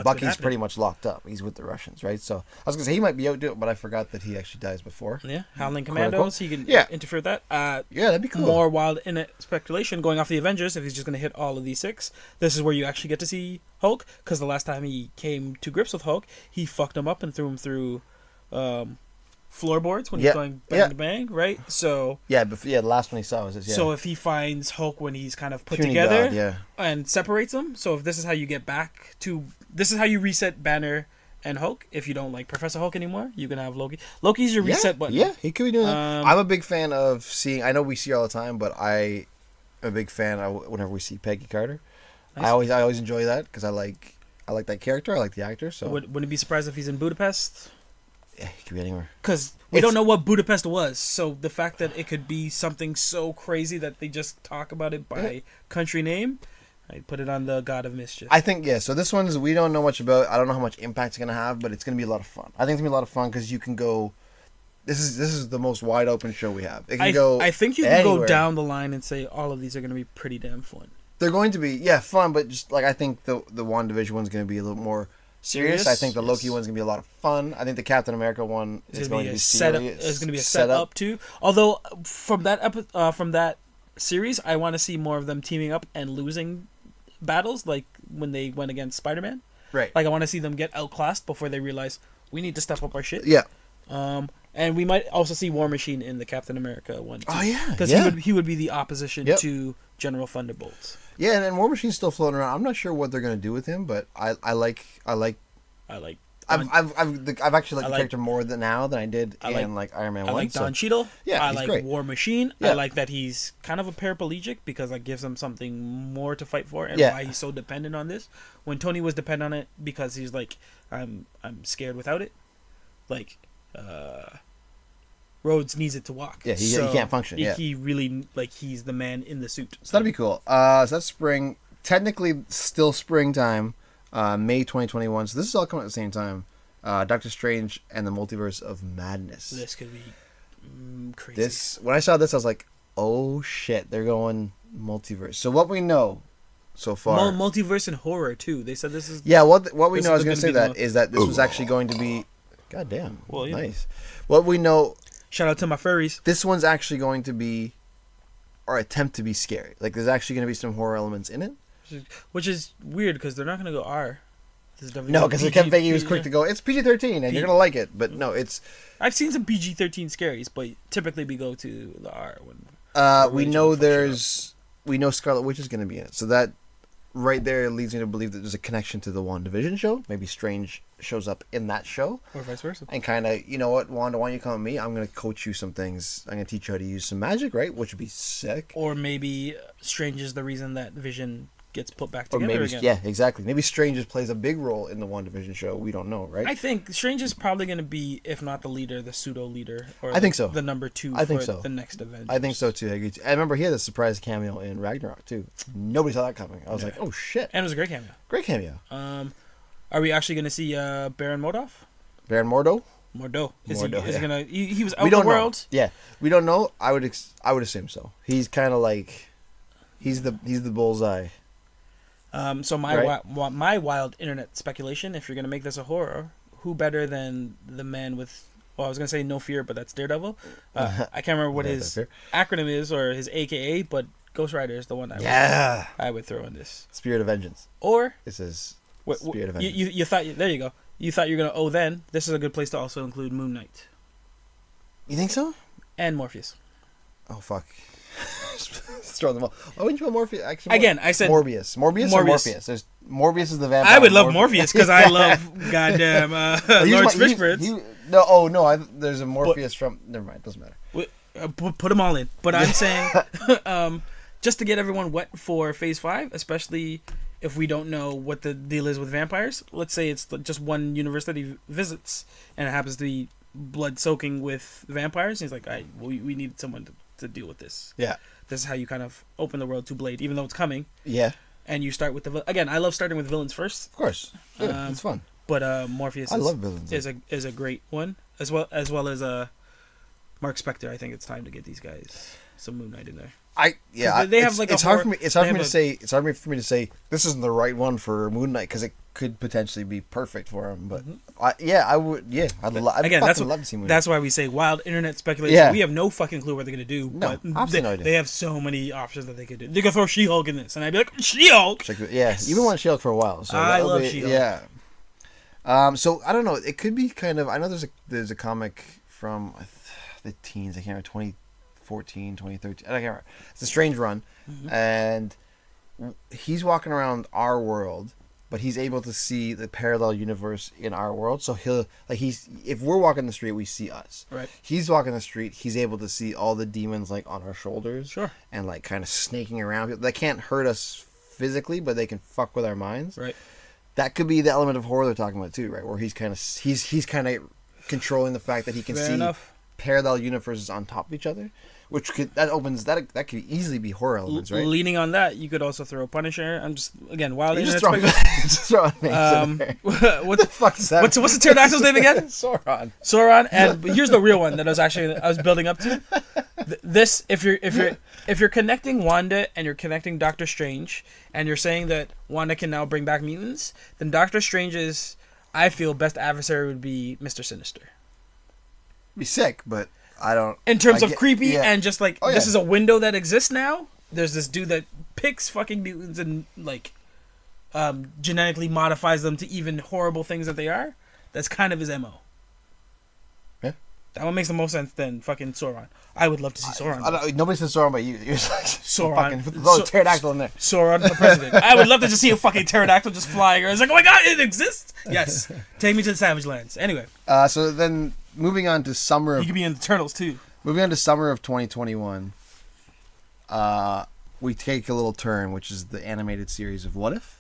Bucky's pretty much locked up. He's with the Russians, right? So I was gonna say he might be out doing it, but I forgot that he actually dies before. Yeah, Howling Commandos. He can interfere with that. Yeah, that'd be cool. More wild in it speculation going off the Avengers. If he's just gonna hit all of these 6, this is where you actually get to see Hulk. Because the last time he came to grips with Hulk, he fucked him up and threw him through floorboards when he's going bang to bang, right? So the last one he saw was this. So if he finds Hulk when he's kind of put together God, and separates them, so if this is how you get back to, this is how you reset Banner and Hulk. If you don't like Professor Hulk anymore, you can have Loki. Loki's your reset button. Yeah, he could be doing that. I'm a big fan of seeing. I know we see her all the time, but I'm a big fan of whenever we see Peggy Carter. Nice. I always enjoy that because I like that character. I like the actor. So wouldn't be surprised if he's in Budapest. Yeah, he could be anywhere. Because we don't know what Budapest was, so the fact that it could be something so crazy that they just talk about it by country name, I put it on the God of Mischief. I think so. This one's we don't know much about. I don't know how much impact it's gonna have, but it's gonna be a lot of fun. I think it's gonna be a lot of fun because you can go. This is the most wide open show we have. It can go. I think you can go down the line and say all of these are gonna be pretty damn fun. They're going to be fun, but just like I think the WandaVision one's gonna be a little more serious. I think the Loki one's gonna be a lot of fun. I think the Captain America one is going to be serious. It's going to be a setup too. Although from that series, I want to see more of them teaming up and losing battles, like when they went against Spider-Man. Right. Like I want to see them get outclassed before they realize we need to step up our shit. Yeah. And And we might also see War Machine in the Captain America one. Too, Oh yeah, because he would be the opposition to General Thunderbolt. Yeah, and War Machine's still floating around. I'm not sure what they're gonna do with him, but I like. I've actually liked the character more now than I did in Iron Man 1. I like Don Cheadle. Yeah, I he's like great. War Machine. Yeah. I like that he's kind of a paraplegic because that gives him something more to fight for and why he's so dependent on this. When Tony was dependent on it because he's like, I'm scared without it. Like, Rhodes needs it to walk. Yeah, he can't function. He really, he's the man in the suit. So that'd be cool. So that's spring. Technically, still springtime. May 2021. So this is all coming at the same time. Doctor Strange and the Multiverse of Madness. This could be crazy. When I saw this, I was like, "Oh shit, they're going multiverse." So what we know so far, multiverse and horror too. They said this is what we know. I was going to say that is that this was actually going to be, goddamn, nice. What we know. Shout out to my furries. This one's actually going to be, or attempt to be scary. Like there's actually going to be some horror elements in it. Which is weird because they're not going to go R. No, because Kevin Feige was quick to go, it's PG-13 and you're going to like it. But no, it's... I've seen some PG-13 scaries, but typically we go to the R. We know Scarlet Witch is going to be in it. So that right there leads me to believe that there's a connection to the WandaVision show. Maybe Strange shows up in that show. Or vice versa. And kind of, you know what, Wanda, why don't you come with me? I'm going to coach you some things. I'm going to teach you how to use some magic, right? Which would be sick. Or maybe Strange is the reason that Vision gets put back together again. Yeah, exactly. Maybe Strange just plays a big role in the WandaVision show. We don't know, right? I think Strange is probably going to be, if not the leader, the pseudo leader. Or I think so. The number 2 the next Avengers. I think so too. I remember he had a surprise cameo in Ragnarok too. Nobody saw that coming. I was like, oh shit. And it was a great cameo. Great cameo. Are we actually going to see Baron Mordo? Baron Mordo? Mordo. Is Mordo, he gonna? He was out in the world. Know. Yeah, we don't know. I would assume so. He's kind of like, he's the bullseye. So my wild internet speculation, if you're going to make this a horror, who better than the man with, well, I was going to say No Fear, but that's Daredevil. I can't remember what his acronym is or his AKA, but Ghost Rider is the one I would throw in this. Spirit of Vengeance. Or this is Spirit of Vengeance. You thought, there you go. You thought you were going to, then this is a good place to also include Moon Knight. You think so? And Morpheus. Oh, fuck. Throw them all. Why wouldn't you put Morpheus? Actually, again, I said Morbius. Morpheus. Morbius is the vampire. I would love Morpheus because I love goddamn Lawrence Fishburne. There's a Morpheus from. Never mind. Doesn't matter. Put them all in. But I'm saying, just to get everyone wet for Phase 5, especially if we don't know what the deal is with vampires. Let's say it's just one universe that he visits, and it happens to be blood soaking with vampires. And he's like, we need someone to deal with this. Yeah. This is how you kind of open the world to Blade, even though it's coming. Yeah. And you start with again. I love starting with villains first. Of course. Yeah, it's fun. But Morpheus. I love villains. Is a great one, as well as Mark Spector. I think it's time to get these guys some Moon Knight in there. They have like it's hard for me. It's hard for me to say. It's hard for me to say this isn't the right one for Moon Knight because it could potentially be perfect for him. But I would. Yeah, I'd love to see Moon Knight. That's why we say wild internet speculation. Yeah. We have no fucking clue what they're gonna do. No, but no idea. They have so many options that they could do. They could throw She-Hulk in this, and I'd be like, She-Hulk. Yeah, yes. You've been wanting She-Hulk for a while. So I love She-Hulk. Yeah. So I don't know. It could be kind of. I know there's a comic from the teens. I can't remember 2014, 2013. I can't remember. It's a Strange run, and he's walking around our world, but he's able to see the parallel universe in our world. So if we're walking the street, we see us. Right. He's walking the street. He's able to see all the demons like on our shoulders. Sure. And like kind of snaking around. They can't hurt us physically, but they can fuck with our minds. Right. That could be the element of horror they're talking about too, right? Where he's kind of controlling the fact that he can see parallel universes on top of each other. Which that could easily be horror elements, right? Leaning on that, you could also throw Punisher. I'm just wild. Just throw names in there. What the fuck is that? What's the pterodactyl's name again? Sauron. And here's the real one that I was building up to. This, if you're connecting Wanda and you're connecting Doctor Strange, and you're saying that Wanda can now bring back mutants, then Doctor Strange's, I feel, best adversary would be Mr. Sinister. Be sick, but. I don't. In terms of creepy and just like this is a window that exists now. There's this dude that picks fucking mutants and like genetically modifies them to even horrible things that they are. That's kind of his MO. Yeah. That one makes the most sense than fucking Sauron. I would love to see Sauron. Nobody says Sauron but you. You're just like, Sauron. fucking pterodactyl in there. Sauron, the president. I would love to just see a fucking pterodactyl just flying. I was like, oh my god, it exists. Yes, take me to the Savage Lands. Anyway. So then, moving on to summer. You could be in the Turtles too. Moving on to summer of 2021. We take a little turn, which is the animated series of What If.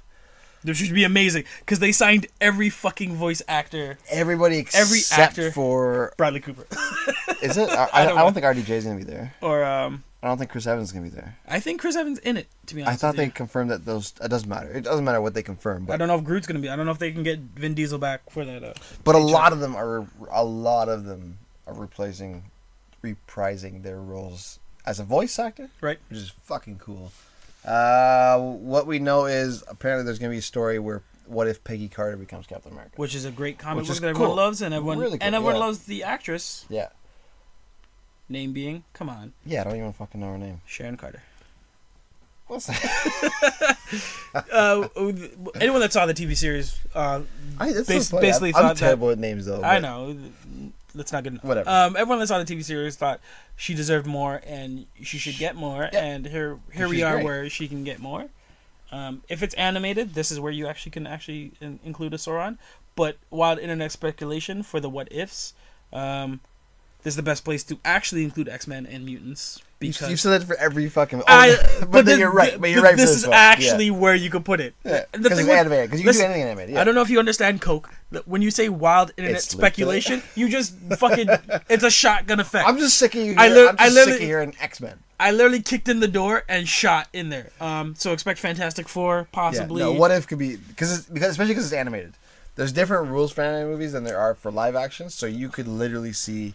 This should be amazing because they signed every fucking voice actor. Everybody except for Bradley Cooper. Is it? I don't think RDJ is gonna be there. Or I don't think Chris Evans is gonna be there. I think Chris Evans in it. To be honest, I thought they confirmed that those. It doesn't matter. It doesn't matter what they confirm. But I don't know if Groot's gonna be. I don't know if they can get Vin Diesel back for that. But a lot of them are reprising their roles as a voice actor, right? Which is fucking cool. What we know is apparently there's gonna be a story where what if Peggy Carter becomes Captain America, which is a great comic which book is that everyone cool. loves, and everyone Really cool, everyone yeah. loves the actress. Yeah. Name being, come on. Yeah, I don't even fucking know her name. Sharon Carter. What's that? Anyone that saw the TV series, basically I'm thought terrible at names though. I know. That's not good enough. Whatever. Everyone that saw the TV series thought she deserved more and she should get more, yeah. and here we are great. where she can get more. If it's animated, this is where you can include a Sauron. But wild internet speculation for the what ifs, this is the best place to actually include X-Men and mutants. Because you said that for every fucking. But then you're right. But you're right. This is actually where you could put it. Yeah. Because it's animated. Because you can do anything animated. Yeah. I don't know if you understand Coke. When you say wild internet speculation, you just fucking. It's a shotgun effect. I'm just sick of you. I'm just sick of hearing X-Men. I literally kicked in the door and shot in there. So expect Fantastic Four, possibly. Yeah, no, what if could be especially because it's animated. There's different rules for animated movies than there are for live action, so you could literally see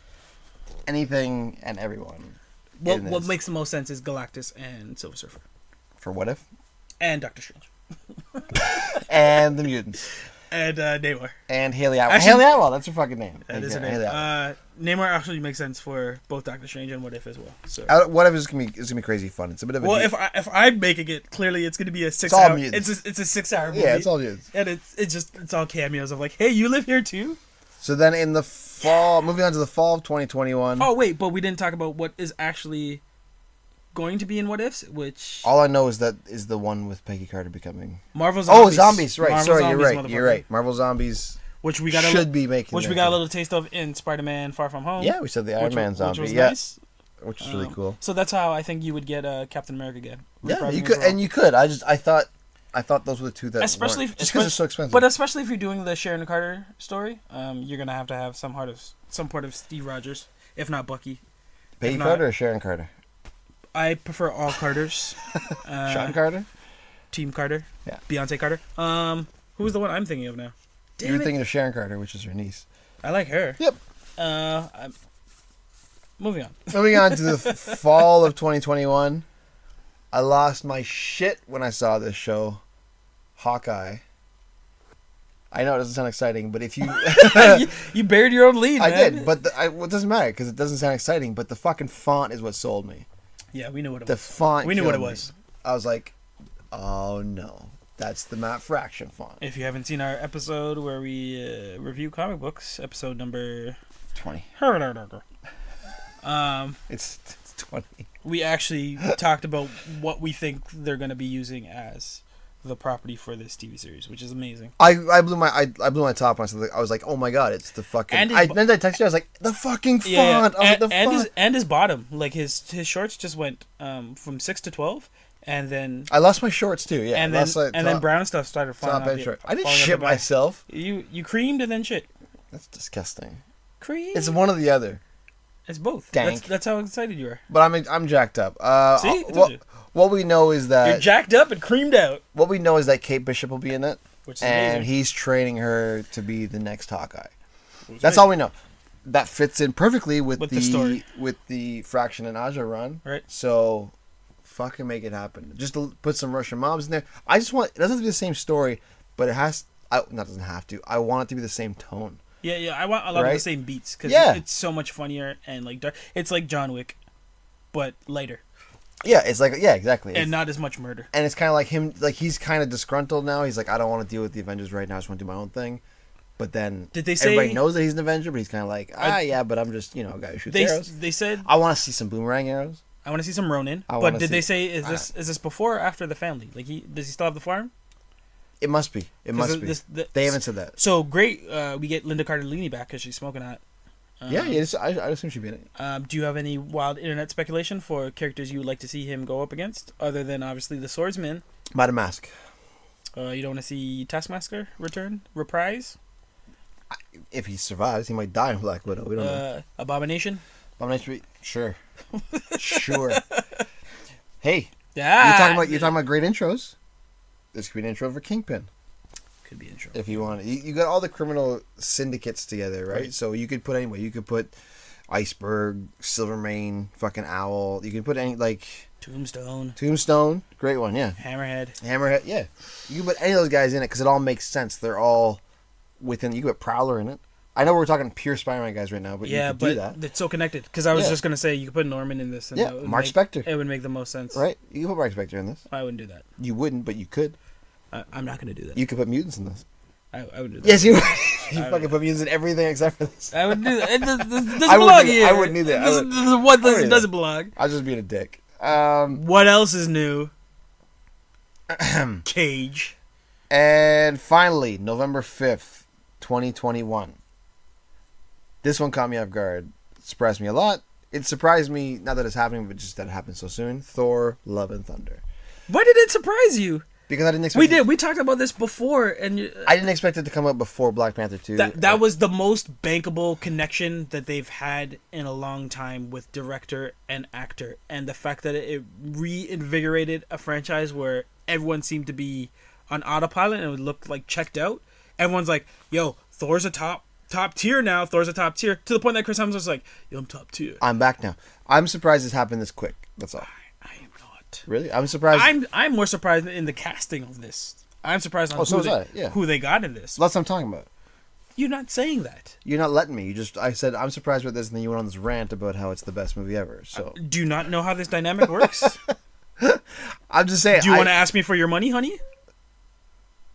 anything and everyone. What makes the most sense is Galactus and Silver Surfer. For What If? And Doctor Strange. And the mutants. And Namor. And Haley Atwell. Haley Atwell, that's her fucking name. That is her name. Namor actually makes sense for both Doctor Strange and What If as well. So What If is gonna be crazy fun. It's a bit of a if I'm making it, clearly it's gonna be a 6 hour. It's all mutants. It's a 6 hour movie. Yeah, it's all mutants. And it's all cameos of like, hey, you live here too. So then in the fall, moving on to the fall of 2021. Oh wait, but we didn't talk about what is actually going to be in What Ifs, which all I know is that is the one with Peggy Carter becoming Marvel Zombies. Oh, Zombies, right? Marvel Sorry, Zombies, you're right. Marvel Zombies, which we got be making, which we got a little taste of in Spider-Man: Far From Home. Yeah, we said the Iron Man zombie, which was nice. Which is really cool. So that's how I think you would get Captain America again. Yeah, you could, I thought those were the two that especially just because it's so expensive. But especially if you're doing the Sharon Carter story, you're gonna have to have some part of Steve Rogers, if not Bucky. Peggy Carter or Sharon Carter? I prefer all Carters. Sean Carter? Team Carter. Yeah. Beyonce Carter. Who's the one I'm thinking of now? You're thinking of Sharon Carter, which is her niece. I like her. Yep. Moving on. Moving on to the fall of 2021. I lost my shit when I saw this show, Hawkeye. I know it doesn't sound exciting, but if you you buried your own lead, man. I did, but it doesn't matter because it doesn't sound exciting. But the fucking font is what sold me. Yeah, we knew what it was. The font. We knew what it was. I was like, oh no, that's the Matt Fraction font. If you haven't seen our episode where we review comic books, episode number 20. It's 20. We actually talked about what we think they're going to be using as the property for this TV series, which is amazing. I blew my top on something. I was like, oh my god, it's the fucking. Then I texted you. I was like, the fucking font. Yeah. And his bottom, like his shorts just went from 6 to 12, and then I lost my shorts too. Yeah, and then brown stuff started falling out. I didn't shit myself. You creamed and then shit. That's disgusting. Cream. It's one or the other. It's both. Dank. That's how excited you are. But I'm jacked up. See, what we know is that you're jacked up and creamed out. What we know is that Kate Bishop will be in it, which is and amazing. He's training her to be the next Hawkeye. That's all we know. That fits in perfectly with the story, with the Fraction and Aja run. Right. So, fucking make it happen. Just put some Russian mobs in there. I just want it doesn't have to be the same story, but it has. Doesn't have to. I want it to be the same tone. Yeah. I want a lot of the same beats because it's so much funnier and like dark. It's like John Wick, but lighter. Yeah, it's like exactly, and not as much murder. And it's kind of like him, like he's kind of disgruntled now. He's like, I don't want to deal with the Avengers right now. I just want to do my own thing. But then did they say everybody knows that he's an Avenger, but he's kind of like, yeah, but I'm just, a guy who shoots arrows. They said I want to see some boomerang arrows. I want to see some Ronin. But did they say is this before or after the family? Like does he still have the farm? It must be. It must be. They haven't said that. So great. We get Linda Cardellini back because she's smoking hot. Yeah, I assume she'd be in it. Do you have any wild internet speculation for characters you would like to see him go up against, other than obviously the swordsman? Madam Mask. You don't want to see Taskmaster reprise? If he survives, he might die in Black Widow. We don't know. Abomination? Sure. Sure. Hey. Yeah. You're talking about great intros. This could be an intro for Kingpin. Could be intro. If you want. You got all the criminal syndicates together, right? So you could put anyway. You could put Iceberg, Silvermane, fucking Owl. You could put any, like... Tombstone. Great one, yeah. Hammerhead, yeah. You can put any of those guys in it because it all makes sense. They're all within... You could put Prowler in it. I know we're talking pure Spider-Man guys right now, but you could do that. It's so connected. Because I was just going to say, you could put Norman in this. And Mark Spector. It would make the most sense. Right. You could put Mark Spector in this. I wouldn't do that. You wouldn't, but you could. I'm not going to do that. You could put mutants in this. I would do that. Yes, you would. You fucking put mutants in everything except for this. I would do that. It doesn't belong here. I wouldn't either. This is what doesn't belong. I was just being a dick. What else is new? Cage. And finally, November 5th, 2021. This one caught me off guard. It surprised me a lot. It surprised me, not that it's happening, but just that it happened so soon. Thor, Love and Thunder. Why did it surprise you? Because I didn't expect We talked about this before, and I didn't expect it to come up before Black Panther 2. That was the most bankable connection that they've had in a long time with director and actor, and the fact that it reinvigorated a franchise where everyone seemed to be on autopilot and it looked like checked out. Everyone's like, "Yo, Thor's a top tier now. Thor's a top tier." To the point that Chris Hemsworth's like, "Yo, I'm top tier. I'm back now." I'm surprised this happened this quick. That's all. I am not. Really? I'm surprised. I'm more surprised in the casting of this. I'm surprised on who they got in this. That's what I'm talking about. You're not saying that. You're not letting me. I said I'm surprised with this, and then you went on this rant about how it's the best movie ever. So do you not know how this dynamic works? I'm just saying. Do you want to ask me for your money, honey?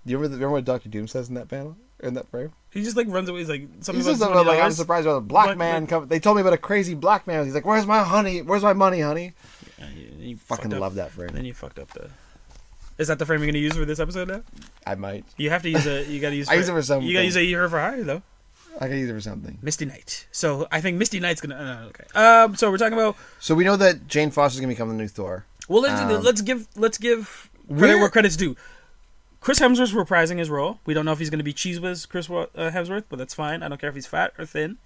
Do you remember what Dr. Doom says in that panel? In that frame? He just like runs away. He's like something about like, I'm surprised about a black man. They told me about a crazy black man. He's like, "Where's my honey? Where's my money, honey?" Yeah, you fucking love that frame. Then you fucked up the. Is that the frame you're gonna use for this episode now? I might. You have to use a. You gotta use. I use it for something. You gotta use a Her for Hire though. I can use it for something. Misty Knight. So I think Misty Knight's gonna. Okay. So we're talking about. So we know that Jane Foster's gonna become the new Thor. Well, let's give credit where credit's due. Chris Hemsworth's reprising his role. We don't know if he's going to be Cheese Whiz Chris Hemsworth, but that's fine. I don't care if he's fat or thin.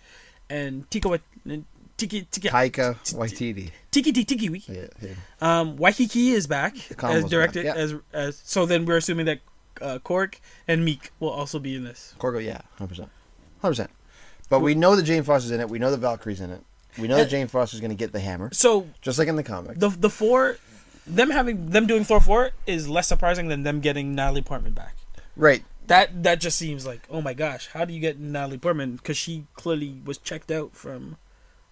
And Taika Waititi. Tiki. Yeah. Waikiki is back as directed as. So then we're assuming that Korg and Meek will also be in this. Korg, yeah, 100%. But we know that Jane Foster's in it. We know that Valkyrie's in it. We know that Jane Foster's going to get the hammer. So just like in the comic, the four. Them doing Thor 4 is less surprising than them getting Natalie Portman back. Right. That just seems like, oh my gosh, how do you get Natalie Portman? Because she clearly was checked out from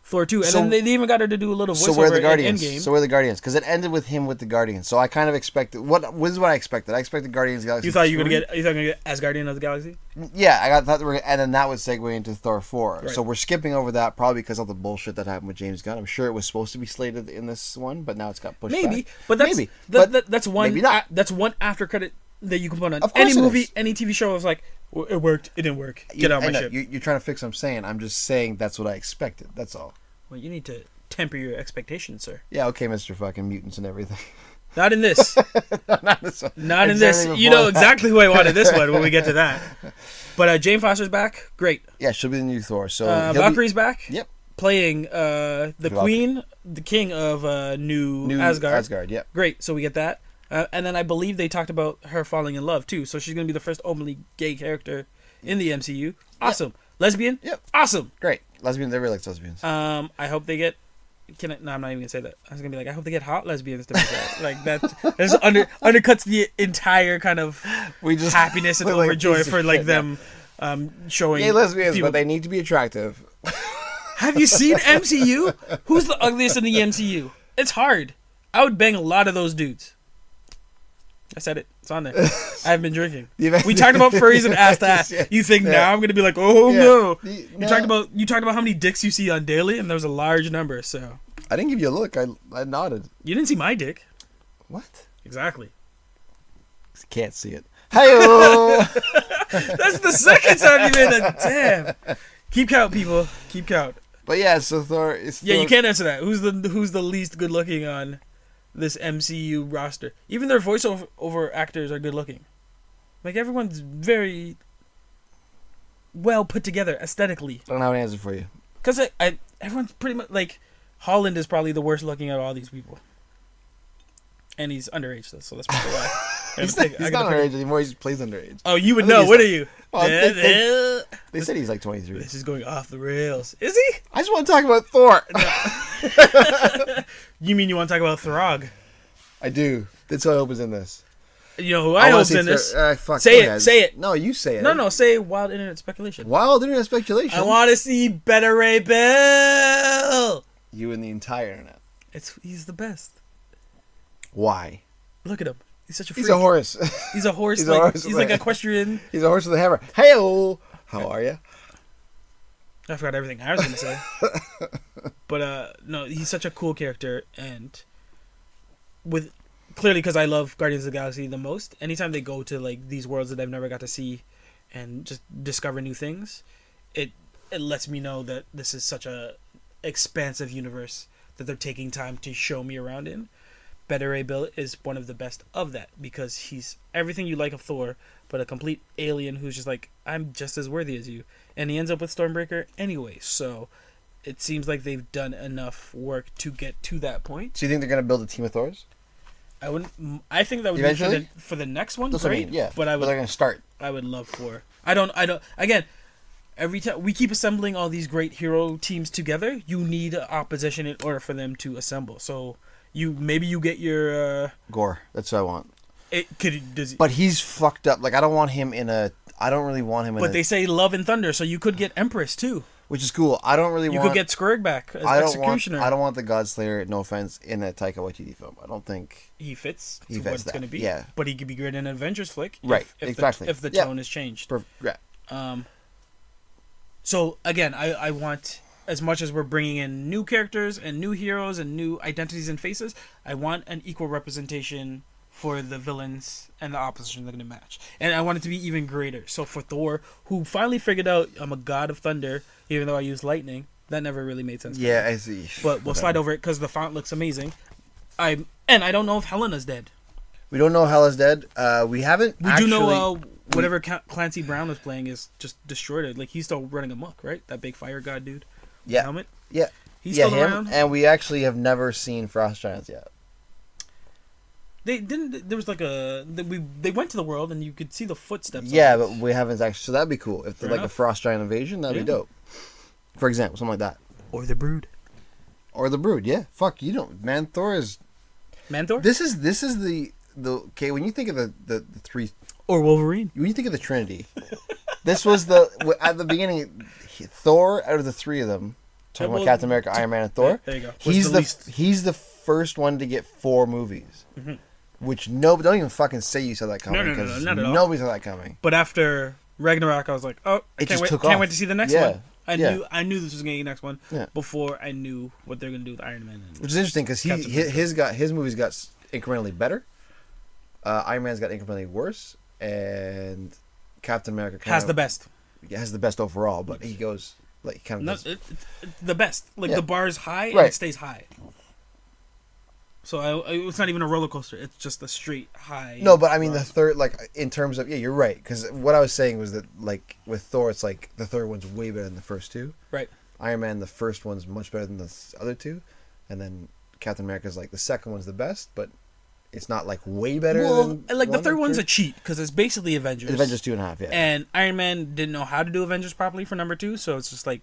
Thor 2. And then they even got her to do a little voiceover So where are the Guardians? in Endgame. So where are the Guardians? Because it ended with him with the Guardians. So I kind of expected... This is what I expected. I expected Guardians of the Galaxy. You thought you were going to get Asgardian of the Galaxy? Yeah, thought they were... And then that would segue into Thor 4. Right. So we're skipping over that probably because of the bullshit that happened with James Gunn. I'm sure it was supposed to be slated in this one, but now it's got pushed back. That's one... Maybe not. That's one after credit that you can put on any movie, any TV show. Is like, well, it worked, it didn't work. Get out my ship. You're trying to fix what I'm saying. I'm just saying that's what I expected. That's all. Well, you need to temper your expectations, sir. Yeah, okay, Mr. fucking Mutants and everything. Not in this. Not this one. Not in this. You know exactly who I wanted this one when we get to that. But Jane Foster's back. Great. Yeah, she'll be the new Thor. So Valkyrie's back. Yep. Playing the queen, the king of new Asgard. Asgard, yep. Great. So we get that. And then I believe they talked about her falling in love, too. So she's going to be the first openly gay character in the MCU. Awesome. Yep. Lesbian? Yep. Awesome. Great. Lesbians, they really like lesbians. I hope they get... No, I'm not even going to say that. I was going to be like, I hope they get hot lesbians to make that. Like, that undercuts the entire kind of happiness and overjoy for, like, them showing... Gay lesbians, but they need to be attractive. Have you seen MCU? Who's the ugliest in the MCU? It's hard. I would bang a lot of those dudes. I said it. It's on there. I haven't been drinking. We talked about furries and ass to ass. You think now I'm gonna be like, oh no? You talked about how many dicks you see on daily, and there was a large number. So I didn't give you a look. I nodded. You didn't see my dick. What? Exactly. Can't see it. Hi-oh! That's the second time you made that. Damn. Keep count, people. Keep count. But yeah, so Thor. You can't answer that. Who's the least good looking on this MCU roster? Even their voiceover actors are good looking. Like everyone's very well put together aesthetically. I don't have an answer for you. Because everyone's pretty much like Holland is probably the worst looking out of all these people. And he's underage, so that's probably why. He's not underage anymore. He just plays underage. Oh, you would know. What are you? They said he's like 23. This is going off the rails. Is he? I just want to talk about Thor. No. You mean you want to talk about Throg? I do. That's who I hope is in this. You know who I hope's in this? Fuck, say it. Say it. No, you say it. No. Say wild internet speculation. Wild internet speculation. I want to see Better Ray Bill. You and the entire internet. He's the best. Why? Look at him. He's such a freak. He's a horse. He's a horse. He's like equestrian. He's a horse with a hammer. Hey-o! How are you? I forgot everything I was going to say. But, no, he's such a cool character. And clearly because I love Guardians of the Galaxy the most, anytime they go to like these worlds that I've never got to see and just discover new things, it lets me know that this is such a expansive universe that they're taking time to show me around in. Better Ray Bill is one of the best of that because he's everything you like of Thor, but a complete alien who's just like, I'm just as worthy as you. And he ends up with Stormbreaker anyway, so it seems like they've done enough work to get to that point. So you think they're going to build a team of Thors? I think that would eventually? be for the next one. That's great, what I mean, yeah. But they're going to start. I would love for. I don't. Again, every time we keep assembling all these great hero teams together, you need opposition in order for them to assemble. So maybe you get your Gore. That's what I want. But he's fucked up. Like I don't want him in a. I don't really want him in. But they say Love and Thunder, so you could get Empress too. Which is cool. I don't really want... You could get Skrug back as Executioner. I don't want the Godslayer, no offense, in a Taika Waititi film. I don't think... He fits to what it's going to be. Yeah. But he could be great in an Avengers flick. Right, exactly. If the tone is changed. Yeah. So, again, I want... As much as we're bringing in new characters and new heroes and new identities and faces, I want an equal representation for the villains and the opposition they're going to match. And I want it to be even greater. So for Thor, who finally figured out I'm a god of thunder, even though I use lightning, that never really made sense. Yeah, I see. But we'll slide over it because the font looks amazing. I don't know if Helena's dead. We don't know if Hela's dead. We do know whatever Clancy Brown was playing is just destroyed it. Like, he's still running amok, right? That big fire god dude. Yeah. Helmet. Yeah. He's still around. And we actually have never seen Frost Giants yet. They didn't. There was like they went to the world and you could see the footsteps. Yeah, but we haven't actually. So that'd be cool if they're like a Frost Giant invasion. That'd be dope. For example, something like that. Or the Brood. Yeah. Fuck, you don't. Man, Thor is. Manthor. This is the okay. When you think of the three. Or Wolverine. When you think of the Trinity, this was at the beginning. Thor, out of the three of them, talking about Captain America, Iron Man, and Thor. There you go. He's the first one to get 4 movies. Mm-hmm. Which don't even fucking say you saw that coming. No, not at all. Nobody saw that coming. But after Ragnarok, I was like, oh, can't wait to see the next one. I knew this was gonna be the next one before I knew what they're gonna do with Iron Man. Which is interesting because his movies got incrementally better. Iron Man's got incrementally worse, and Captain America has the best. Has the best overall, but he goes like kind of the best. Like the bar is high and it stays high. So it's not even a roller coaster. It's just a straight high. No, but I mean the third, like in terms of you're right. Because what I was saying was that like with Thor, it's like the third one's way better than the first two. Right. Iron Man, the first one's much better than the other two, and then Captain America's like the second one's the best, but it's not like way better. Well, like the third one's a cheat because it's basically Avengers. Avengers 2.5, yeah. And Iron Man didn't know how to do Avengers properly for number 2, so it's just like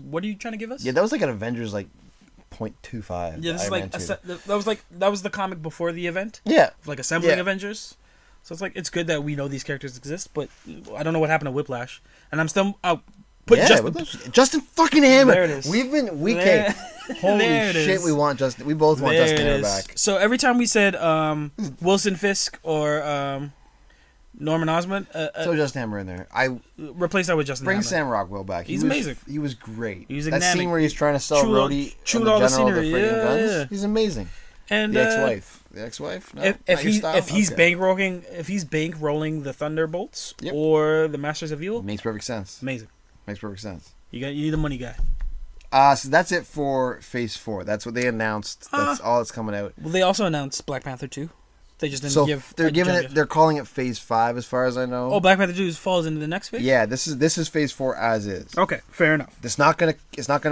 what are you trying to give us? Yeah, that was like an Avengers like 0.25. Yeah, this is like that was the comic before the event. Yeah, like assembling Avengers. So it's like it's good that we know these characters exist, but I don't know what happened to Whiplash, and I'm still Put Yeah, Justin fucking Hammer. There it is. Okay. Holy shit, we want Justin. We both want Justin Hammer back. So every time we said Wilson Fisk or Norman Osmond, so Justin Hammer in there. I replace that with Justin Hammer. Bring Sam Rockwell back. He's amazing. He was great. He's that scene where he's trying to sell Rhodey and the general the friggin' guns. Yeah. He's amazing. And the ex-wife. The ex-wife? No, if he's bankrolling the Thunderbolts or the Masters of Evil, makes perfect sense. Amazing. Makes perfect sense. You need a money guy. So that's it for Phase 4. That's what they announced. That's all that's coming out. Well, they also announced Black Panther 2. They just didn't give. They're calling it Phase 5, as far as I know. Oh, Black Panther 2 falls into the next phase. Yeah, this is Phase 4 as is. Okay, fair enough. It's not gonna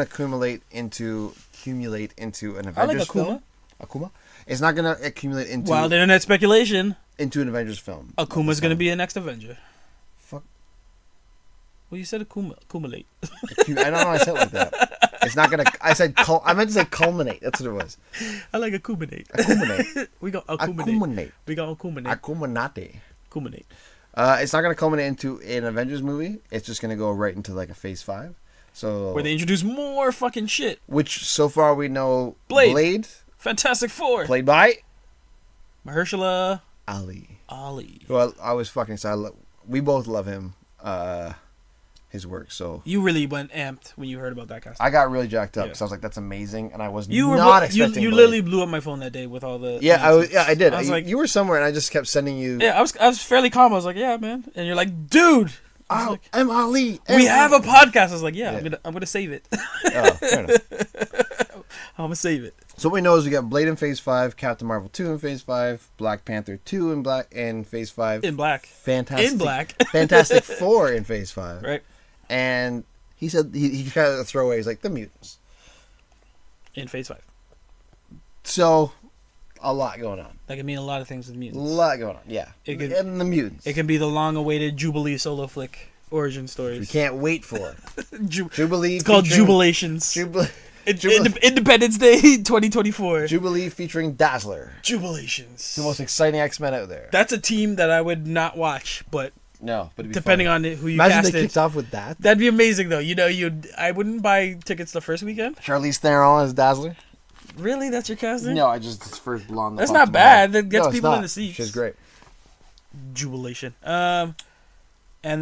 accumulate into an Avengers film. Akuma. It's not gonna accumulate into wild internet speculation into an Avengers film. Akuma's gonna be a next Avenger. Fuck. Well, you said accumulate. I don't know why I said it like that. It's not gonna. I meant to say culminate. That's what it was. I like accumulate. We got accumulate. We got accumulate. Accumulate. It's not gonna culminate into an Avengers movie. It's just gonna go right into like a Phase 5. So where they introduce more fucking shit. Which so far we know Blade. Fantastic Four. Played by Mahershala Ali. Well, I was fucking excited. We both love him. His work. So you really went amped when you heard about that cast. I got really jacked up because I was like, "That's amazing," and I was not expecting. You literally blew up my phone that day with all the. I did. I was like, you were somewhere, and I just kept sending you. Yeah, I was fairly calm. I was like, "Yeah, man," and you're like, "Dude." I'm Ali. We have a podcast. I was like, yeah. I'm gonna save it. Oh, fair enough. I'm gonna save it. So what we know is we got Blade in Phase 5, Captain Marvel 2 in Phase 5, Black Panther 2 in Phase 5. In black. Fantastic Four in Phase 5. Right. And he said he kind of throw away. He's like the mutants in Phase 5. So a lot going on. That can mean a lot of things with mutants. A lot going on. Yeah. And the mutants. It can be the long-awaited Jubilee solo flick origin stories. We can't wait for Jubilee. It's called Jubilations. Independence Day 2024. Jubilee featuring Dazzler. Jubilations. The most exciting X-Men out there. That's a team that I would not watch, but it'd be depending funny. on who you Imagine casted. they kicked off with that. That'd be amazing, though. I wouldn't buy tickets the first weekend. Charlize Theron as Dazzler. Really, that's your casting? No, it's first blonde. That's not bad. That gets people in the seats. She's great. Jubilation. And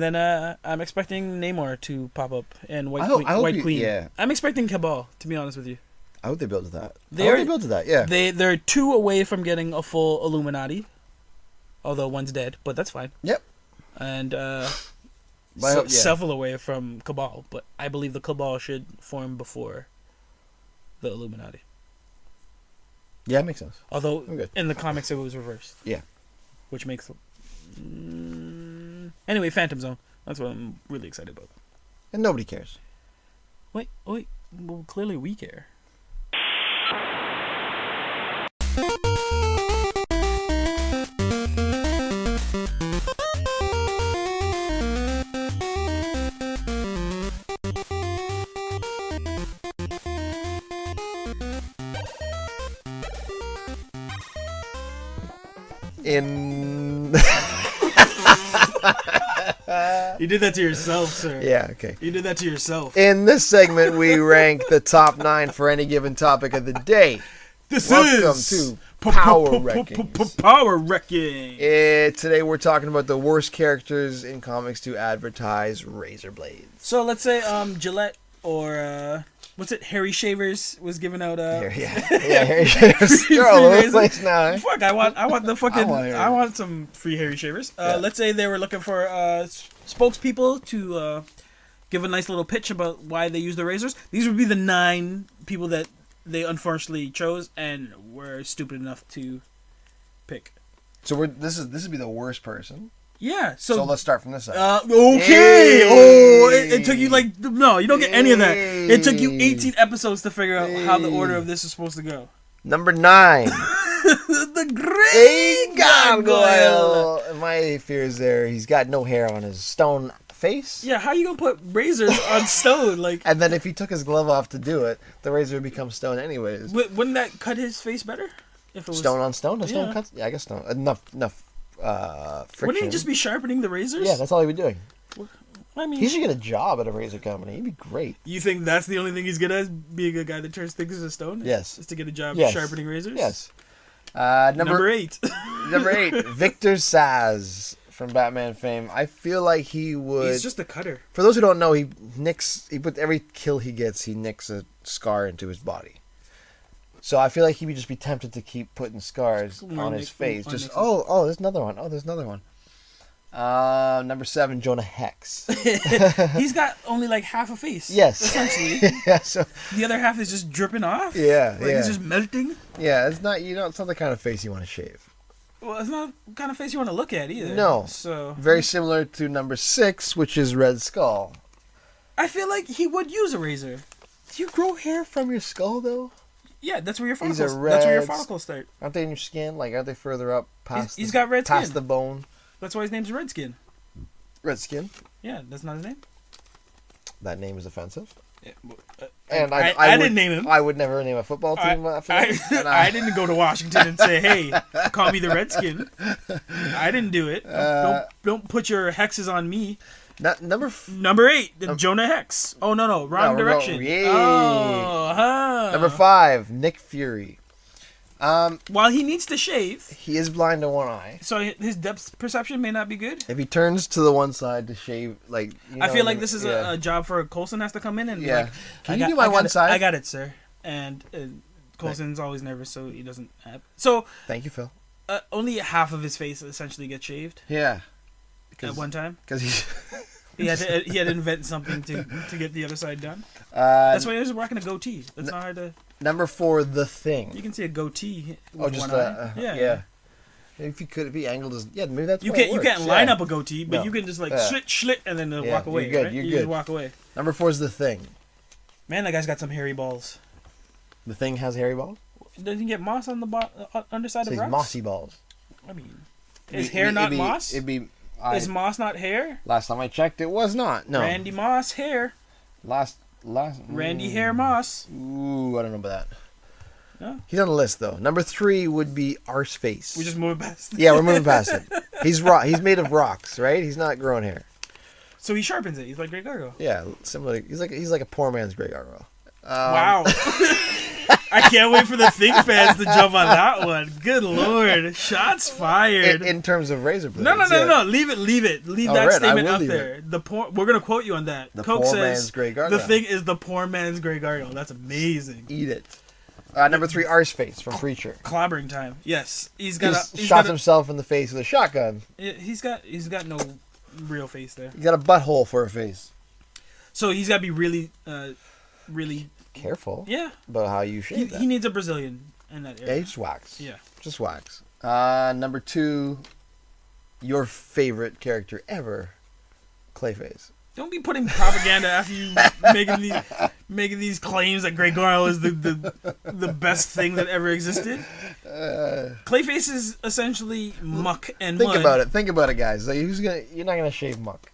then I'm expecting Namor to pop up and White Queen. Yeah. I'm expecting Cabal, to be honest with you. I hope they built to that. They built to that. Yeah. They're 2 away from getting a full Illuminati, although one's dead, but that's fine. Yep. And several away from Cabal, but I believe the Cabal should form before the Illuminati. Yeah, it makes sense. Although in the comics it was reversed. Yeah. Which makes anyway, Phantom Zone. That's what I'm really excited about. And nobody cares. Wait. Well, clearly we care. You did that to yourself, sir. Yeah, okay. You did that to yourself. In this segment, we rank the top 9 for any given topic of the day. Welcome to Power Rankings. Power Ranking. Today we're talking about the worst characters in comics to advertise razor blades. So let's say Gillette or what's it? Harry Shavers was giving out Harry Shavers. They're all over the place now. Eh? Fuck, I want the fucking I want some free Harry Shavers. Let's say they were looking for spokespeople to give a nice little pitch about why they use the razors. These would be the 9 people that they unfortunately chose and were stupid enough to pick. So this would be the worst person. Yeah. So let's start from this side. Okay. Hey. Oh, it took you no, you don't get any of that. It took you 18 episodes to figure out how the order of this is supposed to go. Number 9. The Great Gargoyle. My fear is he's got no hair on his stone face. Yeah, how are you gonna put razors on stone? And then if he took his glove off to do it, the razor would become stone anyways. Wouldn't that cut his face better? If it was stone on stone? The stone cuts? Yeah, I guess stone. Enough friction. Wouldn't he just be sharpening the razors? Yeah, that's all he'd be doing. I mean, he should get a job at a razor company. He'd be great. You think that's the only thing he's good at? Being a guy that turns things into stone? Yes. Is to get a job Yes. sharpening razors? Yes. Number 8. Number 8, Victor Zsasz from Batman fame. I feel like he would. He's just a cutter. For those who don't know, he puts every kill he gets, he nicks a scar into his body. So I feel like he would just be tempted to keep putting scars on his face. Just there's another one. Oh, there's another one. Number 7, Jonah Hex. He's got only like half a face. Yes. Essentially. Yeah. So the other half is just dripping off. yeah, Like yeah. it's just melting. Yeah, it's not it's not the kind of face you want to shave. Well, it's not the kind of face you want to look at either. No. So Very similar to number 6, which is Red Skull. I feel like he would use a razor. Do you grow hair from your skull though? Yeah, that's where your These follicles. are That's where your reds. follicles start. Aren't they in your skin? Like, aren't they further up past? He's got red past skin. the bone. That's why his name's Redskin. Red skin. Yeah, that's not his name. That name is offensive. Yeah, And I would, didn't name him. I would never name a football team after that. And I didn't go to Washington and say, "Hey, call me the Redskin." I didn't do it. Don't put your hexes on me. Number 8, the Jonah Hex. Oh no, wrong direction. Yay. Oh, huh. Number 5, Nick Fury. While he needs to shave, He is blind to one eye. so his depth perception may not be good. If he turns to the one side to shave, like I feel like this is a job for Coulson has to come in and be like, Can you do my one side? I got it, sir. And Coulson's always nervous, so he doesn't have. So Thank you, Phil. only half of his face essentially gets shaved Yeah. at one time. Because he's. He had to invent something to get the other side done. That's why he was rocking a goatee. That's not hard to. Number 4, The Thing. You can see a goatee. Oh, With just one eye. yeah. If he angled his, maybe that's You why it can't works. line up a goatee, but No. you can just like Yeah. schlit and then Yeah, walk away. you're good, Right? you're You good. just walk away. Number 4 is The Thing. Man, that guy's got some hairy balls. The Thing has hairy balls. Doesn't he get moss on the underside So of he's rocks? mossy balls. I mean, is hair not moss? Is moss not hair? Last time I checked, it was not. No. Randy Moss hair. Last. Randy Hair Moss. Ooh, I don't know about that. No? He's on the list though. Number 3 would be Arseface. We just moving past. Yeah, we're moving past it. He's He's made of rocks, right? He's not growing hair. So he sharpens it. He's like Grey Gargoyle. Yeah, similar. He's like a poor man's Grey Gargoyle. Wow. I can't wait for the Thing fans to jump on that one. Good lord. Shots fired. In terms of razor blades. No. Leave it. Leave All that right, I statement will up leave there. We're going to quote you on that. The Coke poor says man's Grey Gargoyle. The Thing is the poor man's Grey Gargoyle. That's amazing. Eat it. Number 3, Arseface from Preacher. Clobbering time. Yes. He shot himself in the face with a shotgun. He's got no real face there. He's got a butthole for a face. So he's got to be really Careful. Yeah. About how you shave that. He needs a Brazilian in that area. Yeah, just wax. Yeah. Just wax. Number 2, your favorite character ever, Clayface. Don't be putting propaganda after you making these claims that Grey Gargoyle is the best thing that ever existed. Clayface is essentially muck and mud. Think about it, guys. Like, you're not gonna shave muck.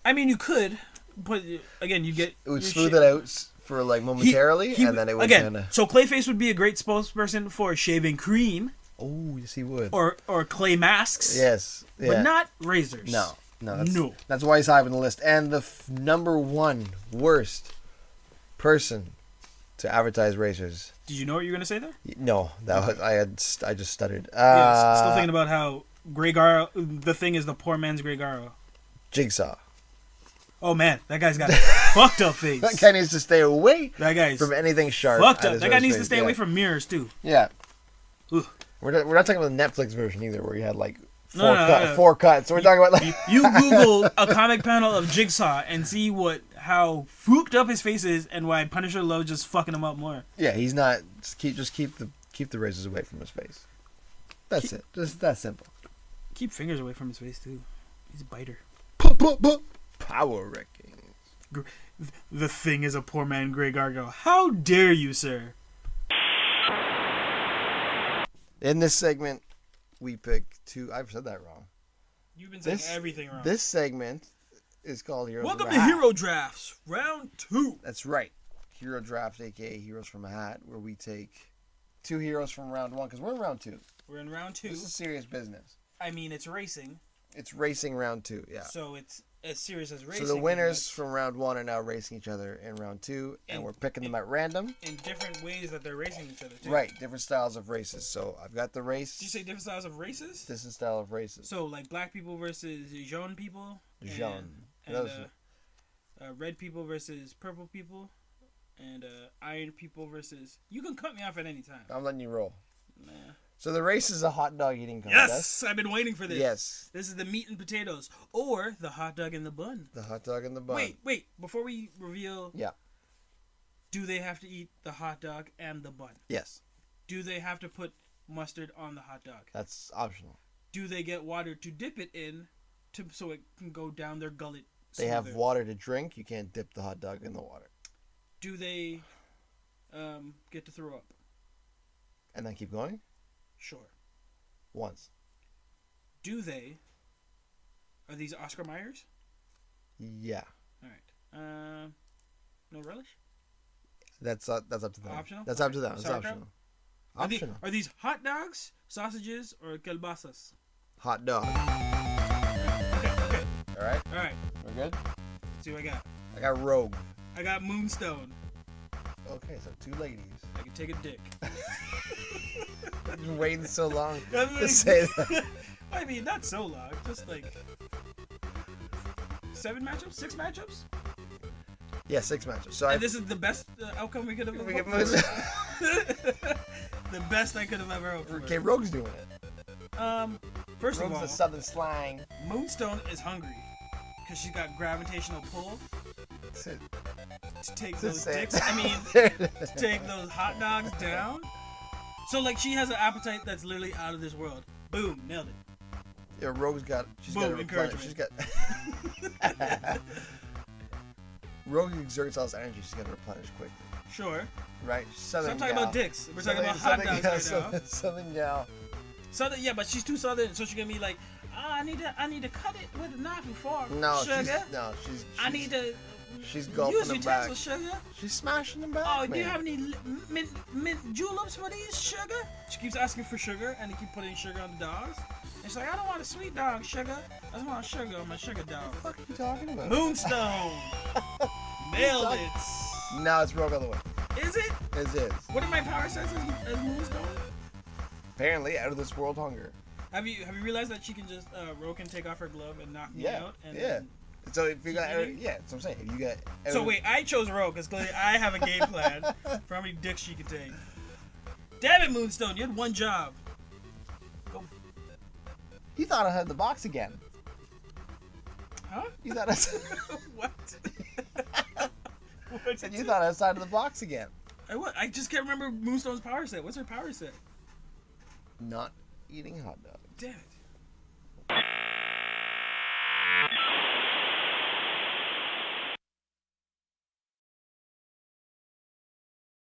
I mean, you could, but again, it would smooth it out for like momentarily, and then it would again. So Clayface would be a great spokesperson for shaving cream. Oh, yes, he would. Or clay masks. Yes, yeah. But not razors. No. No. That's why he's high on the list. And the number 1 worst person to advertise razors. Did you know what you were gonna say there? No, I just stuttered. Still thinking about how Grey Gargoyle. The Thing is the poor man's Grey Gargoyle. Jigsaw. Oh man, that guy's got a fucked up face. That guy needs to stay away. That guy's from anything sharp. Fucked up. That guy needs to stay away from mirrors too. Yeah. Ooh. We're not talking about the Netflix version either, where you had like four cuts. So we're talking about like you Google a comic panel of Jigsaw and see how fucked up his face is and why Punisher loves just fucking him up more. Yeah, he's not. Just keep the razors away from his face. That's it. Just that simple. Keep fingers away from his face too. He's a biter. Power rankings. The Thing is a poor man Grey Gargoyle. How dare you, sir? In this segment, we pick 2. I've said that wrong. You've been saying everything wrong. This segment is called Heroes Welcome from a to Hat. Hero Drafts, round 2. That's right. Hero Draft, a.k.a. Heroes from a Hat, where we take 2 heroes from round 1, because we're in round 2. We're in round 2. This is serious business. I mean, it's racing. It's racing round 2, yeah. So as serious as racing. So the winners from round 1 are now racing each other in round 2, and we're picking them at random. In different ways that they're racing each other, too. Right, different styles of races. So I've got the race. Did you say different styles of races? Different style of races. So, like black people versus jaune people? Jaune. And red people versus purple people? And iron people versus... You can cut me off at any time. I'm letting you roll. Nah. So the race is a hot dog eating contest. Yes! I've been waiting for this. Yes. This is the meat and potatoes. Or the hot dog in the bun. The hot dog in the bun. Wait. Before we reveal... Yeah. Do they have to eat the hot dog and the bun? Yes. Do they have to put mustard on the hot dog? That's optional. Do they get water to dip it in so it can go down their gullet smoother? They have water to drink. You can't dip the hot dog in the water. Do they get to throw up? And then keep going? Sure. Once. Do they? Are these Oscar Mayers? Yeah. All right. No relish? That's up to them. Optional? That's up to them. It's optional. Optional. Are these hot dogs, sausages, or kielbasas? Hot dog. Okay. All right? All right. We're good? Let's see what I got. I got Rogue. I got Moonstone. Okay, so 2 ladies. I can take a dick. I've been waiting so long to say that. I mean, not so long. Just like 7 matchups? 6 matchups? Yeah, 6 matchups. So and this is the best outcome we could have ever hoped for. The best I could have ever hoped for. Okay, Rogue's doing it. First of Rogue's all, the southern slang. Moonstone is hungry because she's got gravitational pull to take those dicks. I mean, to take those hot dogs down. So like she has an appetite that's literally out of this world. Boom, nailed it. Yeah, Rogue's got. She's got a replenish. She's got. Rogue exerts all this energy. She's gonna replenish quickly. Sure. Right. Southern. So I'm talking about dicks. We're talking about hot dogs right now. Southern gal. Southern, yeah, but she's too southern, so she's gonna be like, I need to cut it with a knife and fork. No, sugar. She's I need to. She's gulping them back. Sugar. She's smashing them back. Oh, do you have any mint juleps for these, sugar? She keeps asking for sugar, and they keep putting sugar on the dogs. And she's like, I don't want a sweet dog, sugar. I just want sugar on my sugar dog. What the fuck are you talking about? Moonstone. Nailed it. No, it's Rogue all the way. Is it? It is. What are my power sets as Moonstone? Apparently, out of this world hunger. Have you realized that she can just Rogue can take off her glove and knock me out? And so if you got that's what I'm saying. If you got so wait, I chose Rogue because clearly I have a game plan for how many dicks she can take. Damn it, Moonstone! You had one job. Go. You thought I had the box again. Huh? You thought what? Said you thought I was outside of the box again. I just can't remember Moonstone's power set. What's her power set? Not eating hot dogs. Damn it.